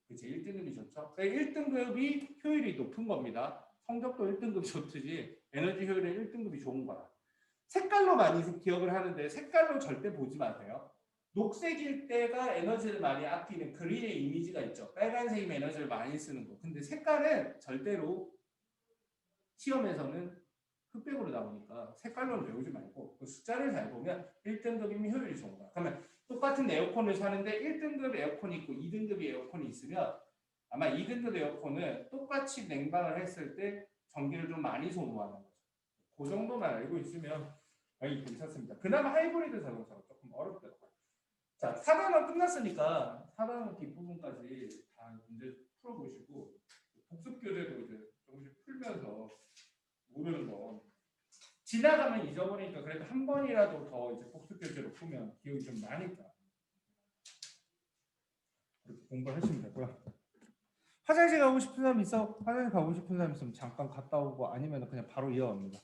그치, 1등급이 좋죠. 1등급이 효율이 높은 겁니다. 성적도 1등급 좋듯이 에너지 효율은 1등급이 좋은 거라. 색깔로 많이 기억을 하는데 색깔로 절대 보지 마세요. 녹색일 때가 에너지를 많이 아끼는 그린의 이미지가 있죠. 빨간색이면 에너지를 많이 쓰는 거. 근데 색깔은 절대로 시험에서는 흑백으로 나오니까 색깔로는 외우지 말고 그 숫자를 잘 보면 1등급이면 효율이 좋은 거야. 그러면 똑같은 에어컨을 사는데 1등급 에어컨이 있고 2등급 에어컨이 있으면 아마 2등급 에어컨은 똑같이 냉방을 했을 때 전기를 좀 많이 소모하는 거죠. 그 정도만 알고 있으면 괜찮습니다. 그나마 하이브리드 자동차가 조금 어렵더라고요. 자, 4단원 끝났으니까 4단원 뒷부분까지 다 문제 풀어보시고 복습 교재도 이제 조금씩 풀면서 모르는 거 지나가면 잊어버리니까 그래도 한 번이라도 더 이제 복습 교재로 풀면 기억이 좀 나니까 그렇게 공부를 하시면 되고요. 화장실 가고 싶은 사람 있어? 화장실 가고 싶은 사람 있으면 잠깐 갔다 오고 아니면 그냥 바로 이어갑니다.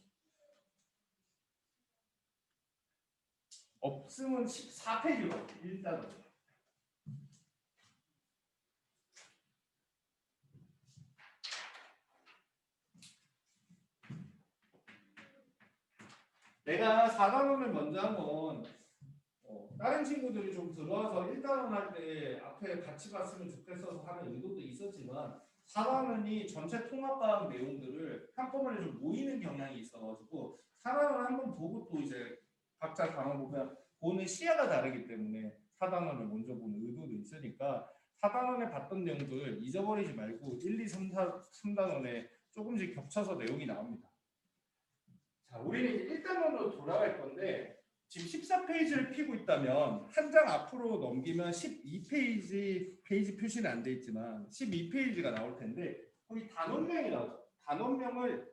없으면 14페이지로 일단 내가 4단원을 먼저 한번 다른 친구들이 좀 들어와서 1단원 할 때 앞에 같이 봤으면 좋겠어서 하는 의도도 있었지만 4단원이 전체 통합과학 내용들을 한꺼번에 좀 모이는 경향이 있어가지고 4단원 한번 보고 또 이제 각자 강의 보면 보는 시야가 다르기 때문에 4단원을 먼저 보는 의도도 있으니까 4단원에 봤던 내용들 잊어버리지 말고 1, 2, 3, 3단원에 조금씩 겹쳐서 내용이 나옵니다. 자, 우리는 이제 1단원으로 돌아갈 건데 지금 14페이지를 피고 있다면 한 장 앞으로 넘기면 12페이지 페이지 표시는 안 돼 있지만 12페이지가 나올 텐데 거기 단원명이 나오죠. 단원명을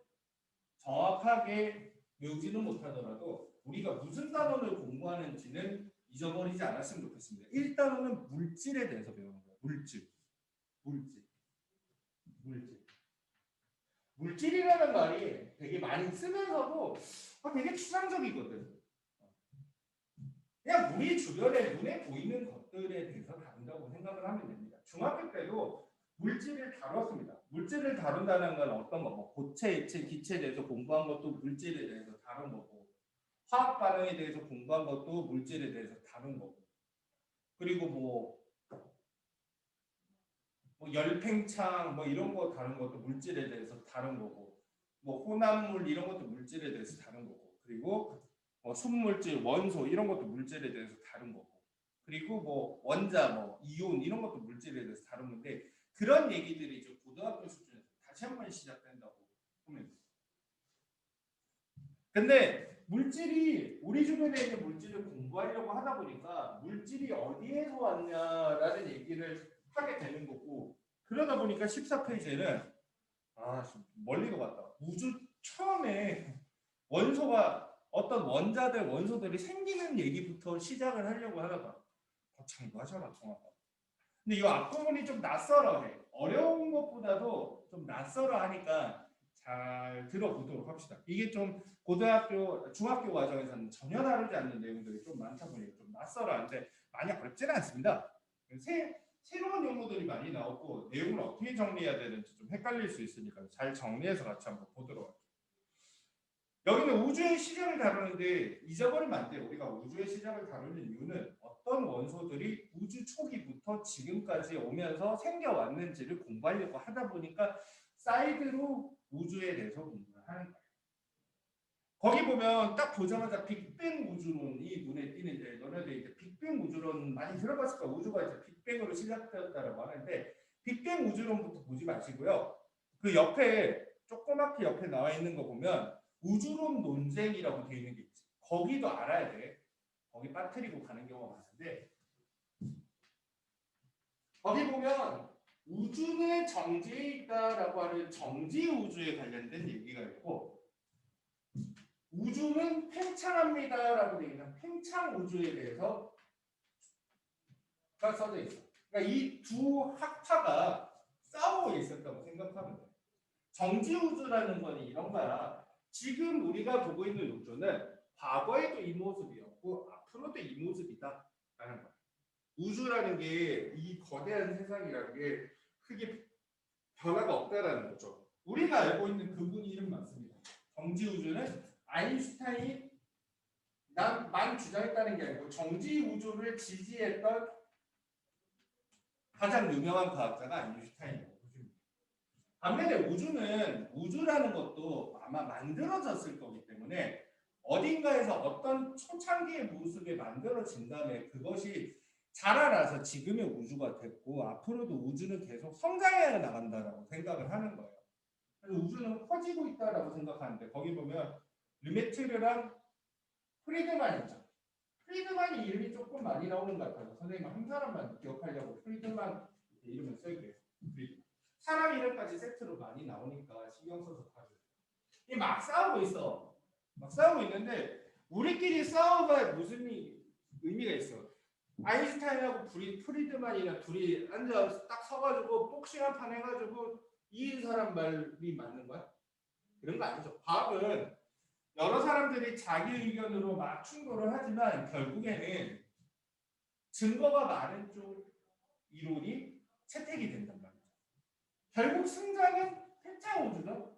정확하게 외우지는 못하더라도 우리가 무슨 단원을 공부하는지는 잊어버리지 않았으면 좋겠습니다. 1단원은 물질에 대해서 배우는 거예요. 물질. 물질이라는 말이 되게 많이 쓰면서도 되게 추상적이거든. 그냥 우리 주변에 눈에 보이는 것들에 대해서 다룬다고 생각을 하면 됩니다. 중학교 때도 물질을 다뤘습니다. 물질을 다룬다는 건 어떤 거, 뭐 고체, 액체, 기체에 대해서 공부한 것도 물질에 대해서 다룬 거고, 화학 반응에 대해서 공부한 것도 물질에 대해서 다룬 거고, 그리고 뭐 열팽창 뭐 이런 거 다룬 것도 물질에 대해서 다룬 거고, 뭐 혼합물 이런 것도 물질에 대해서 다룬 거고, 그리고 순물질, 원소 이런 것도 물질에 대해서 다룬 거고, 그리고 뭐 원자, 뭐 이온 이런 것도 물질에 대해서 다룬 건데 그런 얘기들이 이제 고등학교 수준에서 다시 한 번 시작된다고 보면 돼요. 근데 물질이 우리 주변에 있는 물질을 공부하려고 하다 보니까 물질이 어디에서 왔냐라는 얘기를 하게 되는 거고 그러다 보니까 14페이지에는 멀리도 갔다. 우주 처음에 원소가 어떤 원소들이 생기는 얘기부터 시작을 하려고 하다가 거창도 하잖아, 정확하. 근데 이 앞부분이 좀 낯설어해. 어려운 것보다도 좀 낯설어 하니까 잘 들어보도록 합시다. 이게 좀 고등학교, 중학교 과정에서는 전혀 다루지 않는 내용들이 좀 많다 보니까 좀 낯설어 하는데 많이 어렵지는 않습니다. 새로운 용어들이 많이 나오고 내용을 어떻게 정리해야 되는지 좀 헷갈릴 수 있으니까 잘 정리해서 같이 한번 보도록 할게요. 여기는 우주의 시작을 다루는데 잊어버리면 안 돼요. 우리가 우주의 시작을 다루는 이유는 어떤 원소들이 우주 초기부터 지금까지 오면서 생겨왔는지를 공부하려고 하다 보니까 사이드로 우주에 대해서 공부를 하는 거예요. 거기 보면 딱 보자마자 빅뱅 우주론이 눈에 띄는데 너네들 이제 빅뱅 우주론 많이 들어봤을 거야. 우주가 이제 빅뱅으로 시작되었다라고 하는데 빅뱅 우주론부터 보지 마시고요. 그 옆에 조그맣게 옆에 나와 있는 거 보면 우주론 논쟁이라고 되어 있는 게 있지. 거기도 알아야 돼. 거기 빠뜨리고 가는 경우가 많은데 거기 보면 우주는 정지에 있다라고 하는 정지 우주에 관련된 얘기가 있고 우주는 팽창합니다라고 되어 있는 팽창 우주에 대해서 써져 있어. 그러니까 이 두 학파가 싸우고 있었다고 생각하면 돼. 정지 우주라는 건 이런 거야. 지금 우리가 보고 있는 우주는 과거에도 이 모습이었고 앞으로도 이 모습이다 라는 거야. 우주라는 게 이 거대한 세상이라는 게 크게 변화가 없다라는 거죠. 우리가 알고 있는 그분 이름 맞습니다. 정지 우주는 아인슈타인이 만 주장했다는 게 아니고 정지 우주를 지지했던 가장 유명한 과학자가 아인슈타인이에요. 반면에 우주라는 것도 아마 만들어졌을 거기 때문에 어딘가에서 어떤 초창기의 모습에 만들어진 다음에 그것이 자라나서 지금의 우주가 됐고 앞으로도 우주는 계속 성장해 나간다라고 생각을 하는 거예요. 그래서 우주는 커지고 있다라고 생각하는데 거기 보면 르메트르랑 프리드만 있죠. 프리드만이 이름이 조금 많이 나오는 것 같아요. 선생님 한 사람만 기억하려고 프리드만 이름을 쓸게요. 프리드만. 사람 이름까지 세트로 많이 나오니까 신경 써서 봐줘요. 이 막 싸우고 있어. 막 싸우고 있는데 우리끼리 싸워봐야 무슨 의미가 있어. 아인슈타인하고 프리드만이랑 둘이 앉아 딱 서가지고 복싱 한 판 해가지고 이 사람 말이 맞는 거야? 그런 거 아니죠. 과학은 여러 사람들이 자기 의견으로 막 충돌을 하지만 결국에는 증거가 많은 쪽 이론이 채택이 된단 말이죠. 결국 승자는 팽창 우주론.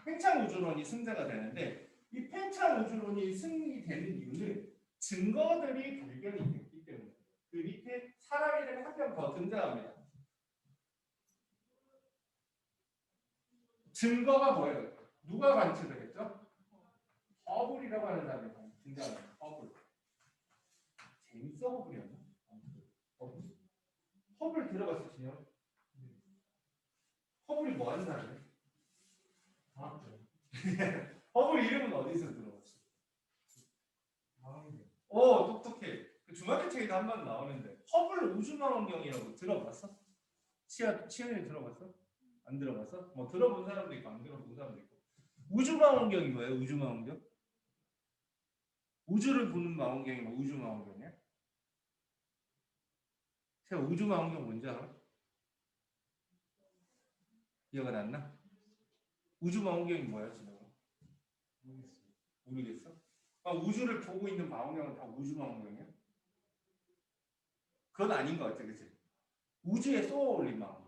팽창 우주론이 승자가 되는데 이 팽창 우주론이 승리되는 이유는 증거들이 발견이 됐기 때문에 그 밑에 사람 이름이 한 명 더 등장합니다. 증거가 뭐예요? 누가 관측을 했죠? 허블이라고 하는 사람이 등장합니다. 허블. 재밌어 허블이었나? 허블 들어봤으시죠? 허블이 뭐 하는 사람이에요? 허블 이름은 어디서 들어봤어? 똑똑해. 그 중학교 책에도 한 번 나오는데 허블 우주망원경이라고 들어봤어? 치안이 들어봤어? 안 들어봤어? 뭐 들어본 사람도 있고 안 들어본 사람도 있고. 우주망원경이 뭐예요? 우주망원경? 우주를 보는 망원경이 뭐 우주망원경이야? 제가 우주망원경 뭔지 알아? 기억 안 나? 우주망원경이 뭐야 지금? 모르겠어? 우주를 보고 있는 망원경은 다 우주망원경이야? 그건 아닌 것 같아, 그치? 우주에 쏘아 올린 망원경.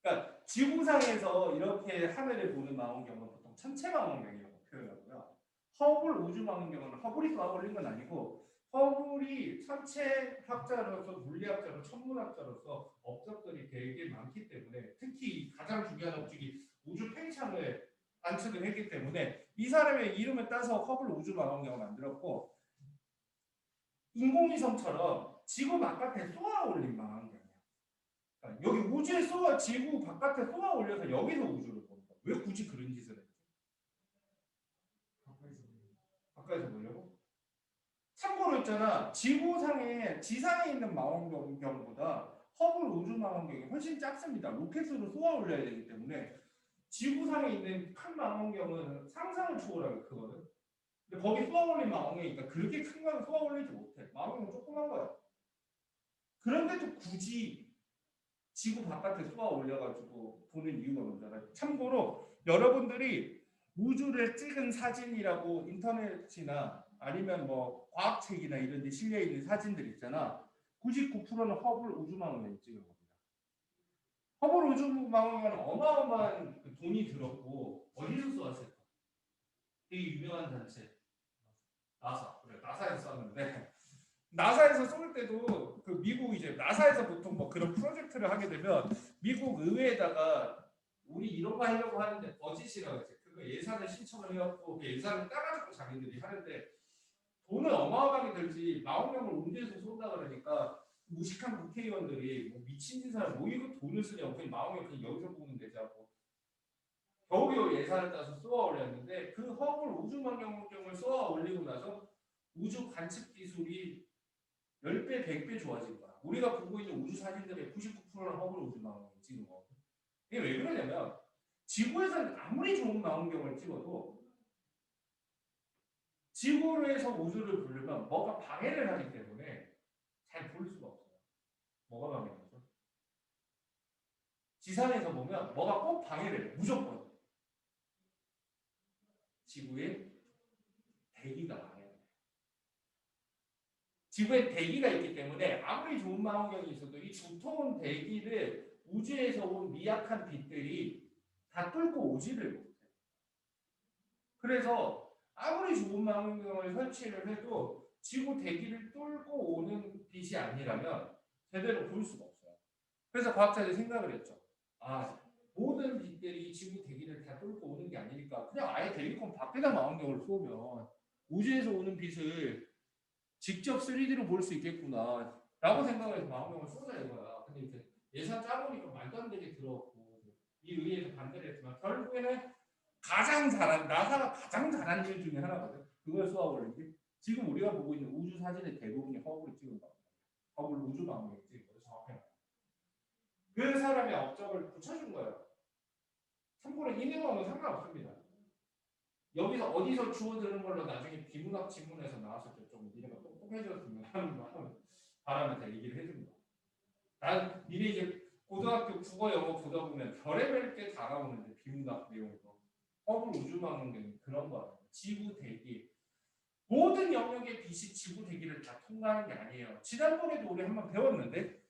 그러니까 지구상에서 이렇게 하늘을 보는 망원경은 보통 천체 망원경이라고 표현하고요. 허블 우주망원경은 허블이 쏘아 올린 건 아니고 허블이 천체학자로서 물리학자로 천문학자로서 업적들이 되게 많기 때문에 특히 가장 중요한 업적이 우주 팽창을 관측을 했기 때문에 이 사람의 이름을 따서 허블 우주망원경을 만들었고 인공위성처럼 지구 바깥에 쏘아 올린 망원경이야. 그러니까 여기 우주에 지구 바깥에 쏘아 올려서 여기서 우주를 보는 거야. 왜 굳이 그런 짓을 했지? 가까이서 보려고? 참고로 있잖아. 지상에 있는 망원경보다 허블 우주망원경이 훨씬 작습니다. 로켓으로 쏘아 올려야 되기 때문에 지구상에 있는 큰 망원경은 상상을 초월하게 크거든. 근데 거기 쏘아 올린 망원경이니까 그렇게 큰 건 쏘아 올리지 못해. 망원경은 조그만 거야. 그런데도 굳이 지구 바깥에 쏘아 올려가지고 보는 이유가 뭔잖아요. 참고로 여러분들이 우주를 찍은 사진이라고 인터넷이나 아니면 뭐 과학책이나 이런 데 실려 있는 사진들 있잖아. 99%는 허블 우주망원경이 찍은 겁니다. 허블 우주망원경은 어마어마한 돈이 들었고 어디서 쏘았을까? 되게 유명한 단체 나사. 그래, 나사에서 쐈는데 나사에서 쏠 때도 그 미국 이제 나사에서 보통 뭐 그런 프로젝트를 하게 되면 미국 의회에다가 우리 이런 거 하려고 하는데 버짓이라고 이제 그거 예산을 신청을 해갖고 그 예산을 따가지고 자기들이 하는데 돈은 어마어마하게 들지 망원경을 우주에서 쏜다 그러니까 무식한 국회의원들이 뭐 미친 짓을 뭐 이거 돈을 쓰냐고 그냥 망원경 그냥 여기서 보면 되지 않고 겨우겨우 예산을 따서 쏘아 올렸는데 그 허블 우주망원경을 쏘아 올리고 나서 우주 관측 기술이 10배, 100배 좋아진 거야. 우리가 보고 있는 우주 사진들의 99%는 허블 우주망원경을 찍은 거거든. 이게 왜 그러냐면 지구에서는 아무리 좋은 망원경을 찍어도 지구에서 우주를 보려면 뭐가 방해를 하기 때문에 잘 볼 수가 없어요. 뭐가 방해하죠? 지상에서 보면 뭐가 꼭 방해를 해. 무조건. 지구의 대기가 방해를 해. 지구에 대기가 있기 때문에 아무리 좋은 망원경이 있어도 이 두터운 대기를 우주에서 온 미약한 빛들이 다 뚫고 오지를 못해. 그래서 아무리 좋은 망원경을 설치를 해도 지구 대기를 뚫고 오는 빛이 아니라면 제대로 볼 수가 없어요. 그래서 과학자들이 생각을 했죠. 모든 빛들이 지구 대기를 다 뚫고 오는 게 아니니까 그냥 아예 대기권 밖에다 망원경을 쏘면 우주에서 오는 빛을 직접 3D로 볼 수 있겠구나 라고 생각해서 망원경을 쏘자 이거야. 근데 이제 예산 짜보니까 말도 안 되게 들어왔고 이 의회에서 반대를 했지만 결국에는 나사가 가장 잘한 일 중에 하나거든. 그걸 쏘아 올리기. 지금 우리가 보고 있는 우주 사진의 대부분이 허블이 찍은 겁니다. 허블 우주 망원경이 찍은 거죠. 정확히 말하면. 그 사람의 업적을 붙여준 거예요. 참고로 이 내용은 상관없습니다. 여기서 어디서 주워드는 걸로 나중에 비문학 지문에서 나왔을 때 좀 니네가 똑똑해졌으면 하는 바람에 얘기를 해줍니다. 니네 이제 고등학교 국어 영어 보다 보면 별의별 게 다 나오는데 비문학 내용에서 허블 우주망원경이 그런 거예요. 지구 대기 모든 영역의 빛이 지구 대기를 다 통과하는 게 아니에요. 지난번에도 우리 한번 배웠는데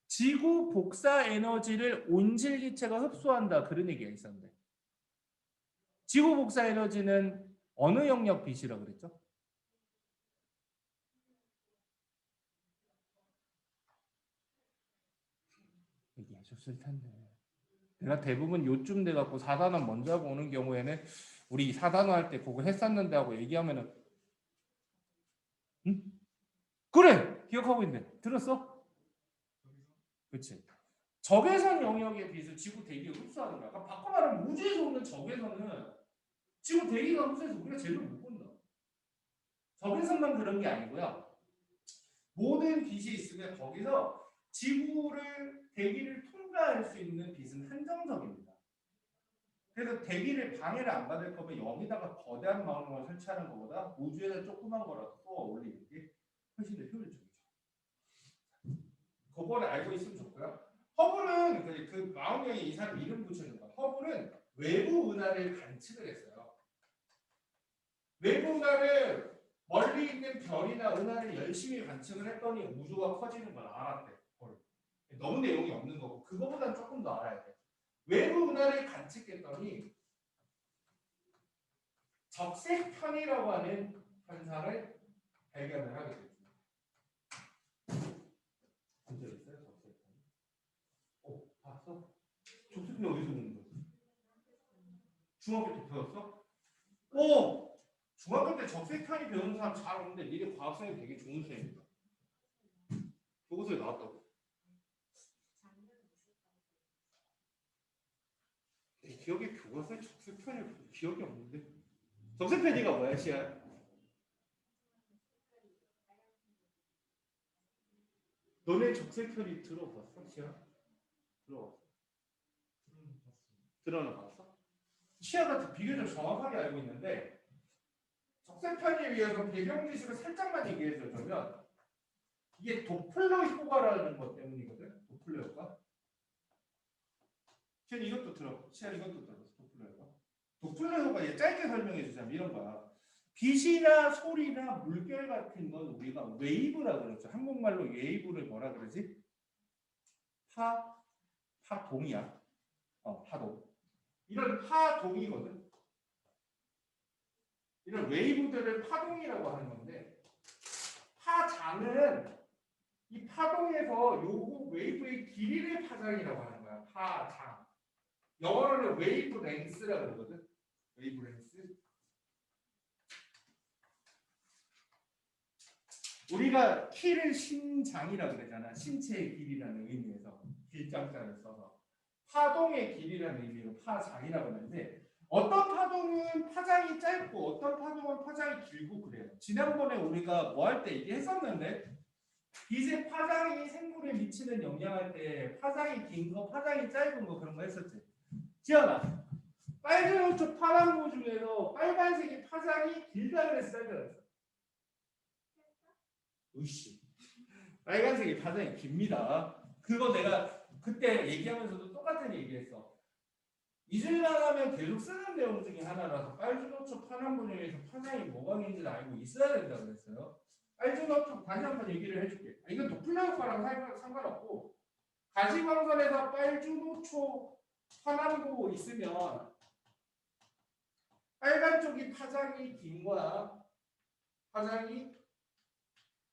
지구 복사 에너지를 온실기체가 흡수한다 그런 얘기가 있었는데 지구 복사 에너지는 어느 영역 빛이라고 그랬죠? 얘기하셨을 텐데 내가 대부분 요쯤 돼갖고 4단원 먼저 하고 오는 경우에는 우리 4단원 할 때 그거 했었는데 하고 얘기하면은 응? 그래! 기억하고 있네. 들었어? 그치. 적외선 영역의 빛을 지구 대기가 흡수하는 거야. 그러니까 바꿔 말하면 우주에서 오는 적외선은 지구 대기가 흡수해서 우리가 제대로 못 본다. 적외선만 그런 게 아니고요. 모든 빛이 있으면 거기서 지구를 대기를 통과할 수 있는 빛은 한정적입니다. 그래서 대기를 방해를 안 받을 거면 여기다가 거대한 망원경을 설치하는 것보다 우주에서 조그만 거라도 쏘아 올리는 게 훨씬 더 효율적이죠. 그거를 알고 있으면 좋고요. 허블은 그 망원경에 이 사람 이름 붙여준 거야. 허블은 외부 은하를 관측을 했어요. 외부 은하를 멀리 있는 별이나 은하를 열심히 관측을 했더니 우주가 커지는 걸 알았대. 너무 내용이 없는 거고 그거보다는 조금 더 알아야 돼. 외부 은하를 관측했더니 적색편이라고 하는 현상을 발견을 하게 됐습니다. 본 적 있어요? 적색편? 봤어? 적색편이 어디서 오는 거야? 중학교 때 배웠어? 중학교 때 적색편이 배우는 사람 잘 오는데 니네 과학생이 되게 좋은 쌤입니다. 교과서에 나왔다고. 내 기억에 교과서에 적색편이 기억이 없는데. 적색편이가 뭐야, 시야? 너네 적색혈이 들어봤어? 시야? 들어봤어? 들어는 봤어? 시야가 비교적 정확하게 알고 있는데 적색편에 비해서 배경 지식을 살짝만 얘기해주면 이게 도플러 효과라는 것 때문이거든. 도플러 효과. 시야 이것도 들어. 시야 이것도 들어. 도플러 효과. 도플러 효과 얘 짧게 설명해 주자면 이런 거야. 빛이나 소리나 물결 같은 건 우리가 웨이브라 그러죠. 한국말로 웨이브를 뭐라 그러지? 파동이야. 파동. 이런 파동이거든. 이런 웨이브들을 파동이라고 하는 건데 파장은 이 파동에서 요거 웨이브의 길이를 파장이라고 하는 거야. 파장. 영어로는 웨이브 랭스라고 그러거든. 웨이브 랭스. 우리가 키를 신장이라고 그러잖아. 신체의 길이라는 의미에서 길장자를 써서 파동의 길이라는 의미로 파장이라고 하는데 어떤 파동은 파장이 짧고 어떤 파동은 파장이 길고 그래요. 지난번에 우리가 뭐 할 때 얘기했었는데 빛의 파장이 생물에 미치는 영향할 때 파장이 긴 거, 파장이 짧은 거 그런 거 했었지. 지연아, 빨간 옷 파란 거 중에서 빨간색이 파장이 길다 그랬어, 짧다 그랬어? 으씨. 빨간색이 파장이 깁니다. 그거 내가 그때 얘기하면서도 똑같은 얘기했어. 잊을만 하면 계속 쓰는 내용 중에 하나라서 빨주노초 파란분 중에서 파장이 뭐가 있는지를 알고 있어야 된다고 그랬어요. 빨주노초 다시 한번 얘기를 해줄게. 이건 도플러 효과랑 상관없고 가시광선에서 빨주노초 파란고 있으면 빨간 쪽이 파장이 긴 거야. 파장이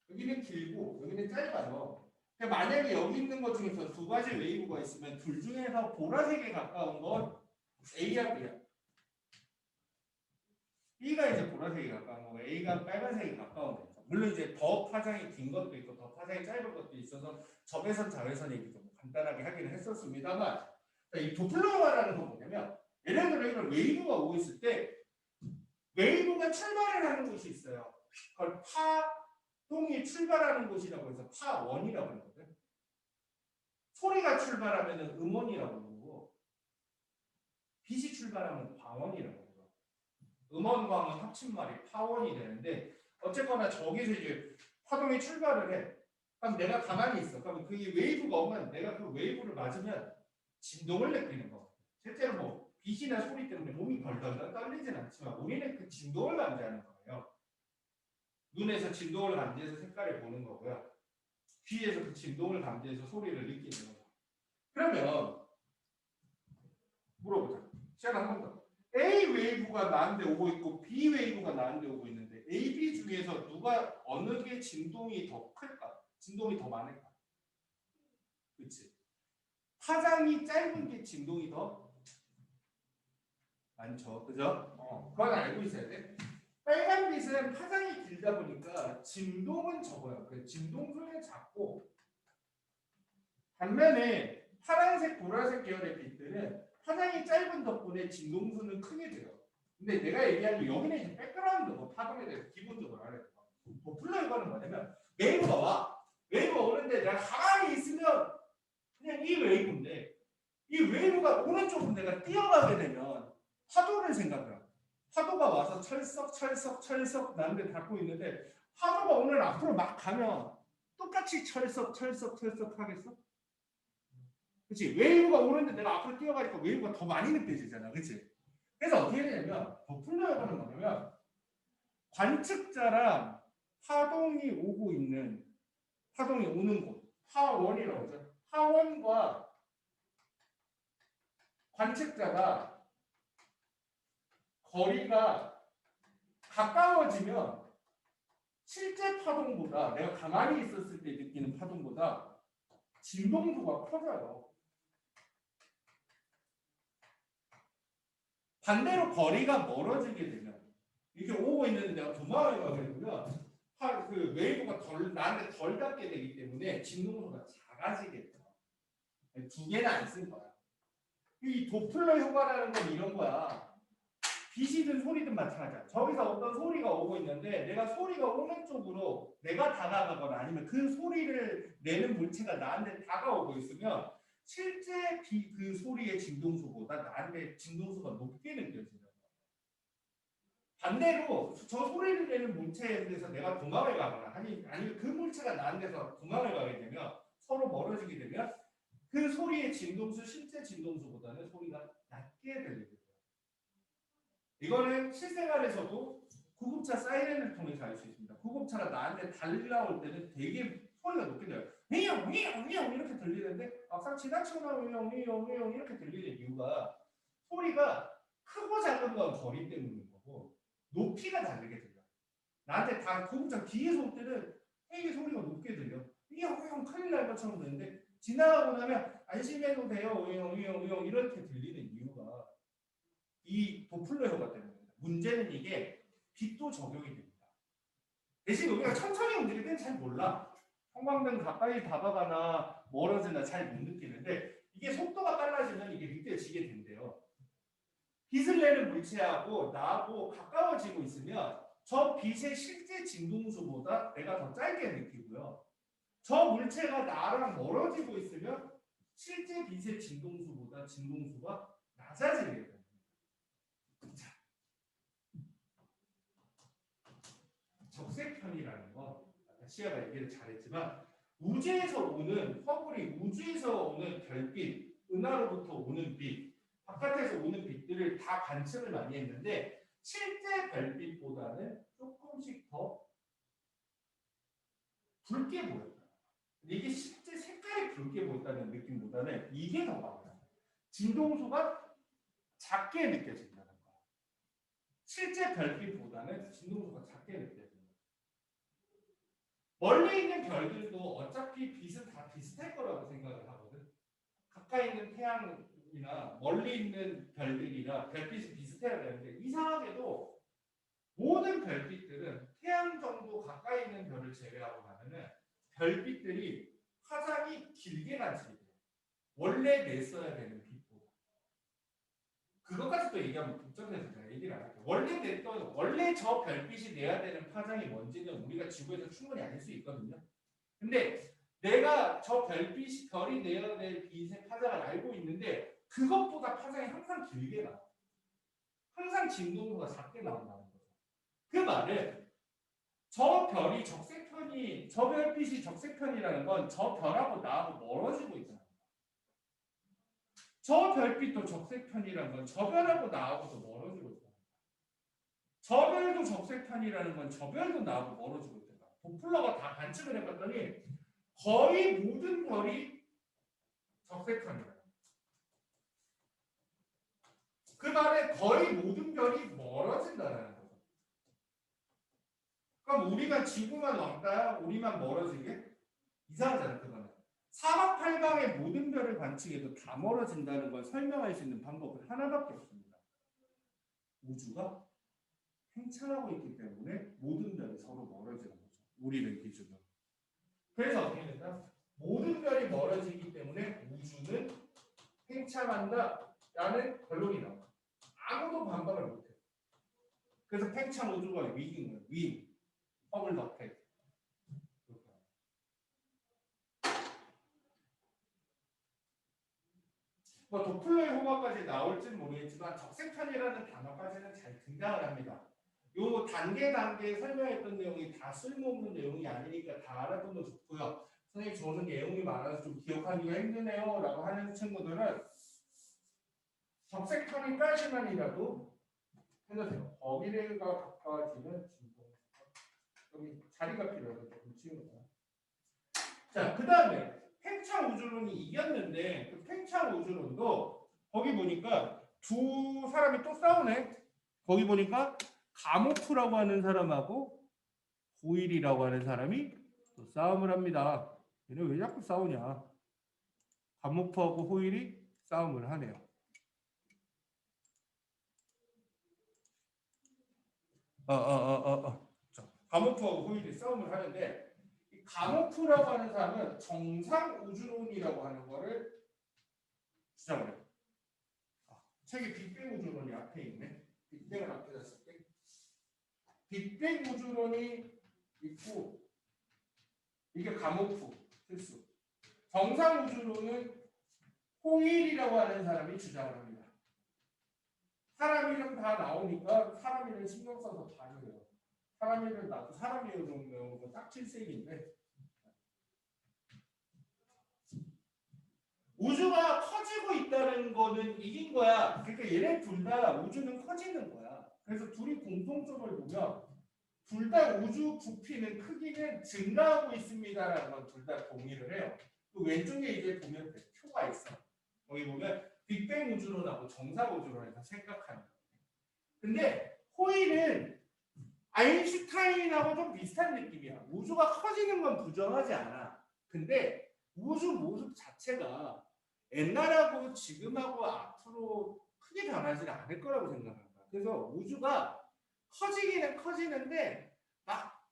여기는 길고 여기는 짧아요. 만약에 여기 있는 것 중에서 두 가지 웨이브가 있으면 둘 중에서 보라색에 가까운 건 A야 B야. B가 이제 보라색에 가까운 거고 A가 빨간색에 가까운 거죠. 물론 이제 더 파장이 긴 것도 있고 더 파장이 짧은 것도 있어서 적외선 자외선 얘기 좀 간단하게 하기는 했었습니다만 이 도플러라는 건 뭐냐면 예를 들어 이런 웨이브가 오고 있을 때 웨이브가 출발을 하는 곳이 있어요. 그걸 파동이 출발하는 곳이라고 해서 파원이라고 하거든. 소리가 출발하면 음원이라고 그러고 빛이 출발하면 광원이라고 해요. 음원, 광원 합친 말이 파원이 되는데 어쨌거나 저기서 이제 파동이 출발을 해. 그럼 내가 가만히 있어. 그럼 그 웨이브가 오면 내가 그 웨이브를 맞으면 진동을 느끼는 거. 실제로 뭐 빛이나 소리 때문에 몸이 덜덜덜 떨리진 않지만 우리는 그 진동을 감지하는 거예요. 눈에서 진동을 감지해서 색깔을 보는 거고요. 귀에서 그 진동을 감지해서 소리를 느끼는 거예요. 그러면 물어보자. 시작 한 번 더. A 웨이브가 나한테 오고 있고 B 웨이브가 나한테 오고 있는데 A, B 중에서 누가 어느 게 진동이 더 클까? 진동이 더 많을까? 그렇지? 파장이 짧은 게 진동이 더 많죠. 그죠? 그건 알고 있어야 돼. 빨간 빛은 파장이 길다 보니까 진동은 적어요. 그 진동수는 작고 반면에 파란색, 보라색 계열의 빛들은 파장이 짧은 덕분에 진동수는 크게 돼요. 근데 내가 얘기하는 여기는 이제 백그라운드 파동에 대해서 기본적으로 알아야 돼요. 도플러 효과는 뭐냐면 웨이브가 와. 웨이브가 오는데 내가 가만히 있으면 그냥 이 웨이브인데 이 웨이브가 오른쪽으로 내가 뛰어가게 되면 파도를 생각해요. 파도가 와서 철썩 나는데 닿고 있는데 파도가 오늘 앞으로 막 가면 똑같이 철썩 하겠어? 그치? 웨이브가 오는데 내가 앞으로 뛰어가니까 웨이브가 더 많이 느껴지잖아. 그치? 그래서 어떻게 되냐면 도플러 효과는 뭐냐면 관측자랑 파동이 오는 곳 파원이라고 하죠. 파원과 관측자가 거리가 가까워지면 실제 파동보다 내가 가만히 있었을 때 느끼는 파동보다 진동수가 커져요. 반대로 거리가 멀어지게 되면 이렇게 오고 있는데 내가 도망을 가게 되면 그 웨이브가 나한테 덜 닿게 되기 때문에 진동수가 작아지게 돼요. 두 개는 안 쓴 거야. 이 도플러 효과라는 건 이런 거야. 빛이든 소리든 마찬가지야. 저기서 어떤 소리가 오고 있는데 내가 소리가 오는 쪽으로 내가 다가가거나 아니면 그 소리를 내는 물체가 나한테 다가오고 있으면 실제 그 소리의 진동수보다 나한테 진동수가 높게 느껴진다. 반대로 저 소리를 내는 물체에 대해서 내가 도망을 가거나 아니면 그 물체가 나한테서 도망을 가게 되면 서로 멀어지게 되면 그 소리의 진동수, 실제 진동수보다는 소리가 낮게 들리게 돼요. 이거는 실생활에서도 구급차 사이렌을 통해서 알 수 있습니다. 구급차가 나한테 달려올 때는 되게 소리가 높게 들려요. 윙 이렇게 들리는데 막상 지나치거나 윙 이렇게 들리는 이유가 소리가 크고 작은 건 거리 때문인 거고 높이가 다르게 들려요. 나한테 다 구급차 뒤에서 올 때는 되게 소리가 높게 들려. 윙 큰일 날 것처럼 들리는데 지나가고 나면 안심해도 돼요. 윙 이렇게 들리는 이유가 이 도플러 효과 때문입니다. 문제는 이게 빛도 적용이 됩니다. 대신 우리가 천천히 움직일 때는 잘 몰라. 형광등 가까이 다가가나 멀어지나 잘 못 느끼는데 이게 속도가 빨라지면 이게 느껴지게 된대요. 빛을 내는 물체하고 나하고 가까워지고 있으면 저 빛의 실제 진동수보다 내가 더 짧게 느끼고요. 저 물체가 나랑 멀어지고 있으면 실제 빛의 진동수보다 진동수가 낮아지게 됩니다. 적색편이라는 거 아까 시아가 얘기를 잘했지만 우주에서 오는 허블이 우주에서 오는 별빛, 은하로부터 오는 빛, 바깥에서 오는 빛들을 다 관측을 많이 했는데 실제 별빛보다는 조금씩 더 붉게 보였다. 이게 실제 색깔이 붉게 보였다는 느낌보다는 이게 더 많아요. 진동수가 작게 느껴진다는 거. 실제 별빛보다는 진동수가 작게 느껴진다. 멀리 있는 별들도 어차피 빛은 다 비슷할 거라고 생각을 하거든. 가까이 있는 태양이나 멀리 있는 별들이나 별빛이 비슷해야 되는데 이상하게도 모든 별빛들은 태양 정도 가까이 있는 별을 제외하고 나면은 별빛들이 화장이 길게 간직이 돼요. 원래 냈어야 되는 빛보다. 그것까지 또 얘기하면 복잡해서 제가 얘기를 안 할게요. 원래 저 별빛이 내야 되는 파장이 뭔지는 우리가 지구에서 충분히 알 수 있거든요. 근데 내가 저 별이 내야 될 빛의 파장을 알고 있는데 그것보다 파장이 항상 길게 나와. 항상 진동수가 작게 나온다는 거죠. 그 말은 저 별빛이 적색편이라는 건 저 별하고 나하고 멀어지고 있잖아요. 저 별빛도 적색편이라는 건 저 별하고 나하고도 멀어지고 있다. 저 별도 적색편이라는 건 저 별도 나하고 멀어지고 있다. 도플러가 다 관측을 해봤더니 거의 모든 별이 적색편이다. 그 말에 거의 모든 별이 멀어진다는 거죠. 그럼 우리가 지구만 왔다야 우리만 멀어지게? 이상하잖아요. 그거는. 사방팔방의 모든 별을 관측해도 다 멀어진다는 걸 설명할 수 있는 방법은 하나밖에 없습니다. 우주가 팽창하고 있기 때문에 모든 별이 서로 멀어지는 거죠. 우리를 기준으로. 그래서 어떻게 된다? 모든 별이 멀어지기 때문에 우주는 팽창한다 라는 결론이 나와요. 아무도 반박을 못해요. 그래서 팽창 우주가 위기인 거예요. 허블 덕택. 뭐 도플러의 호가까지 나올지는 모르겠지만 적색편이라는 단어까지는 잘 등장을 합니다. 요 단계 설명했던 내용이 다 쓸모없는 내용이 아니니까 다 알아두면 좋고요. 선생님 저는 내용이 많아서 좀 기억하기가 힘드네요 라고 하는 친구들은 적색편이까지만이라도 해주세요. 범위가 가까워지는 진동. 여기 자리가 필요해서 좀 치우는 거야. 자, 그 다음에 팽창 우주론이 이겼는데 그 팽창 우주론도 거기 보니까 두 사람이 또 싸우네. 거기 보니까 가모프라고 하는 사람하고 호일이라고 하는 사람이 또 싸움을 합니다. 얘네 왜 자꾸 싸우냐? 가모프하고 호일이 싸움을 하네요. 가모프하고 호일이 싸움을 하는데 이 가모프라고 하는 사람은 정상 우주론이라고 하는 거를 주장을 해요. 책에 빅뱅 우주론이 앞에 있네. 빅뱅을 앞에다 쓸게. 빅뱅 우주론이 있고 이게 가모프 필수. 정상 우주론은 호일이라고 하는 사람이 주장을 합니다. 사람 이름 다 나오니까 사람 이름 신경 써서 다 해요. 사람 이름 나도 사람 이름 정도 딱 7세기인데 우주가 커지고 있다는 거는 이긴 거야. 그러니까 얘네 둘 다 우주는 커지는 거야. 그래서 둘이 공통점을 보면 둘 다 우주 부피는 크기는 증가하고 있습니다라는 건 둘 다 동의를 해요. 그 왼쪽에 이제 보면 표가 있어. 거기 보면 빅뱅 우주론하고 정상 우주론에서 생각하는 거예요. 근데 호일은 아인슈타인하고 좀 비슷한 느낌이야. 우주가 커지는 건 부정하지 않아. 근데 우주 모습 자체가 옛날하고 지금하고 앞으로 크게 변하지는 않을 거라고 생각한다. 그래서 우주가 커지기는 커지는데 막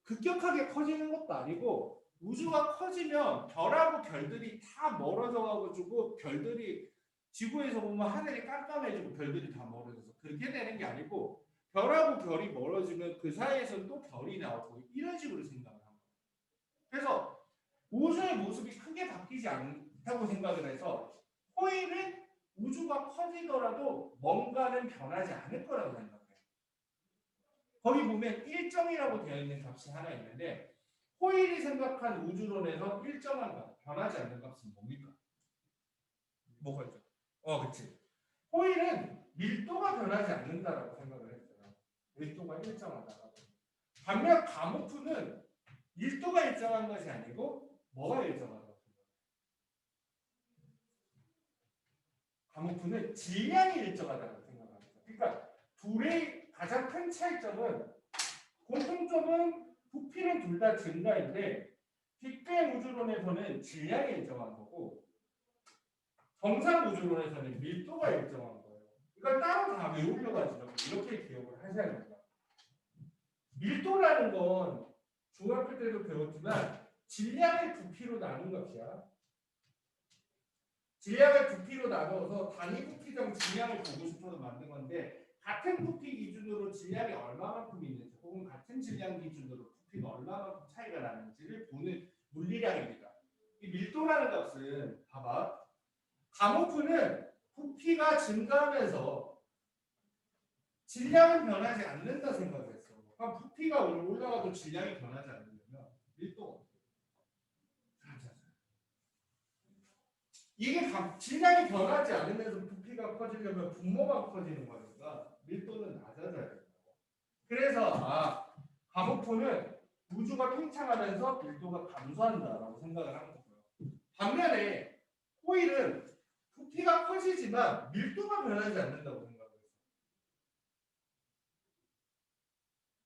급격하게 커지는 것도 아니고 우주가 커지면 별하고 별들이 다 멀어져 가지고 별들이 지구에서 보면 하늘이 깜깜해지고 별들이 다 멀어져서 그렇게 되는 게 아니고 별하고 별이 멀어지면 그 사이에서 또 별이 나오고 이런 식으로 생각을 합니다. 그래서 우주의 모습이 크게 바뀌지 않다고 생각을 해서 호일은 우주가 커지더라도 뭔가는 변하지 않을 거라고 생각해요. 거기 보면 일정이라고 되어 있는 값이 하나 있는데 호일이 생각한 우주론에서 일정한 값, 변하지 않는 값은 뭡니까? 뭐가 있죠? 그치. 호일은 밀도가 변하지 않는다라고 생각을 했어요. 밀도가 일정하다라고. 반면 가모프는 밀도가 일정한 것이 아니고 뭐가 일정하다고 생각해요? 가모프는 질량이 일정하다고 생각합니다. 그러니까 둘의 가장 큰 차이점은 공통점은 부피는 둘 다 증가인데 빅뱅 우주론에서는 질량이 일정한 거고 정상 우주론에서는 밀도가 일정한 거예요. 이걸 따로 다 외우려고 이렇게 기억을 하셔야 됩니다. 밀도라는 건 중학교 때도 배웠지만 질량의 부피로 나눈 값이야. 질량을 부피로 나눠서 단위 부피정 질량을 보고 싶어서 만든 건데 같은 부피 기준으로 질량이 얼마만큼 있는지 혹은 같은 질량 기준으로 부피가 얼마만큼 차이가 나는지를 보는 물리량입니다. 이 밀도라는 값은 봐봐. 가모프는 부피가 증가하면서 질량은 변하지 않는다 생각했어. 그럼 부피가 올라가도 질량이 변하지 않으려면 밀도가 이게 질량이 변하지 않으면서 부피가 커지려면 분모가 커지는 거니까 밀도는 낮아져야 된다. 그래서 가모프는 우주가 팽창하면서 밀도가 감소한다라고 생각을 한 거고요. 반면에 호일은 부피가 커지지만 밀도가 변하지 않는다고 생각해요.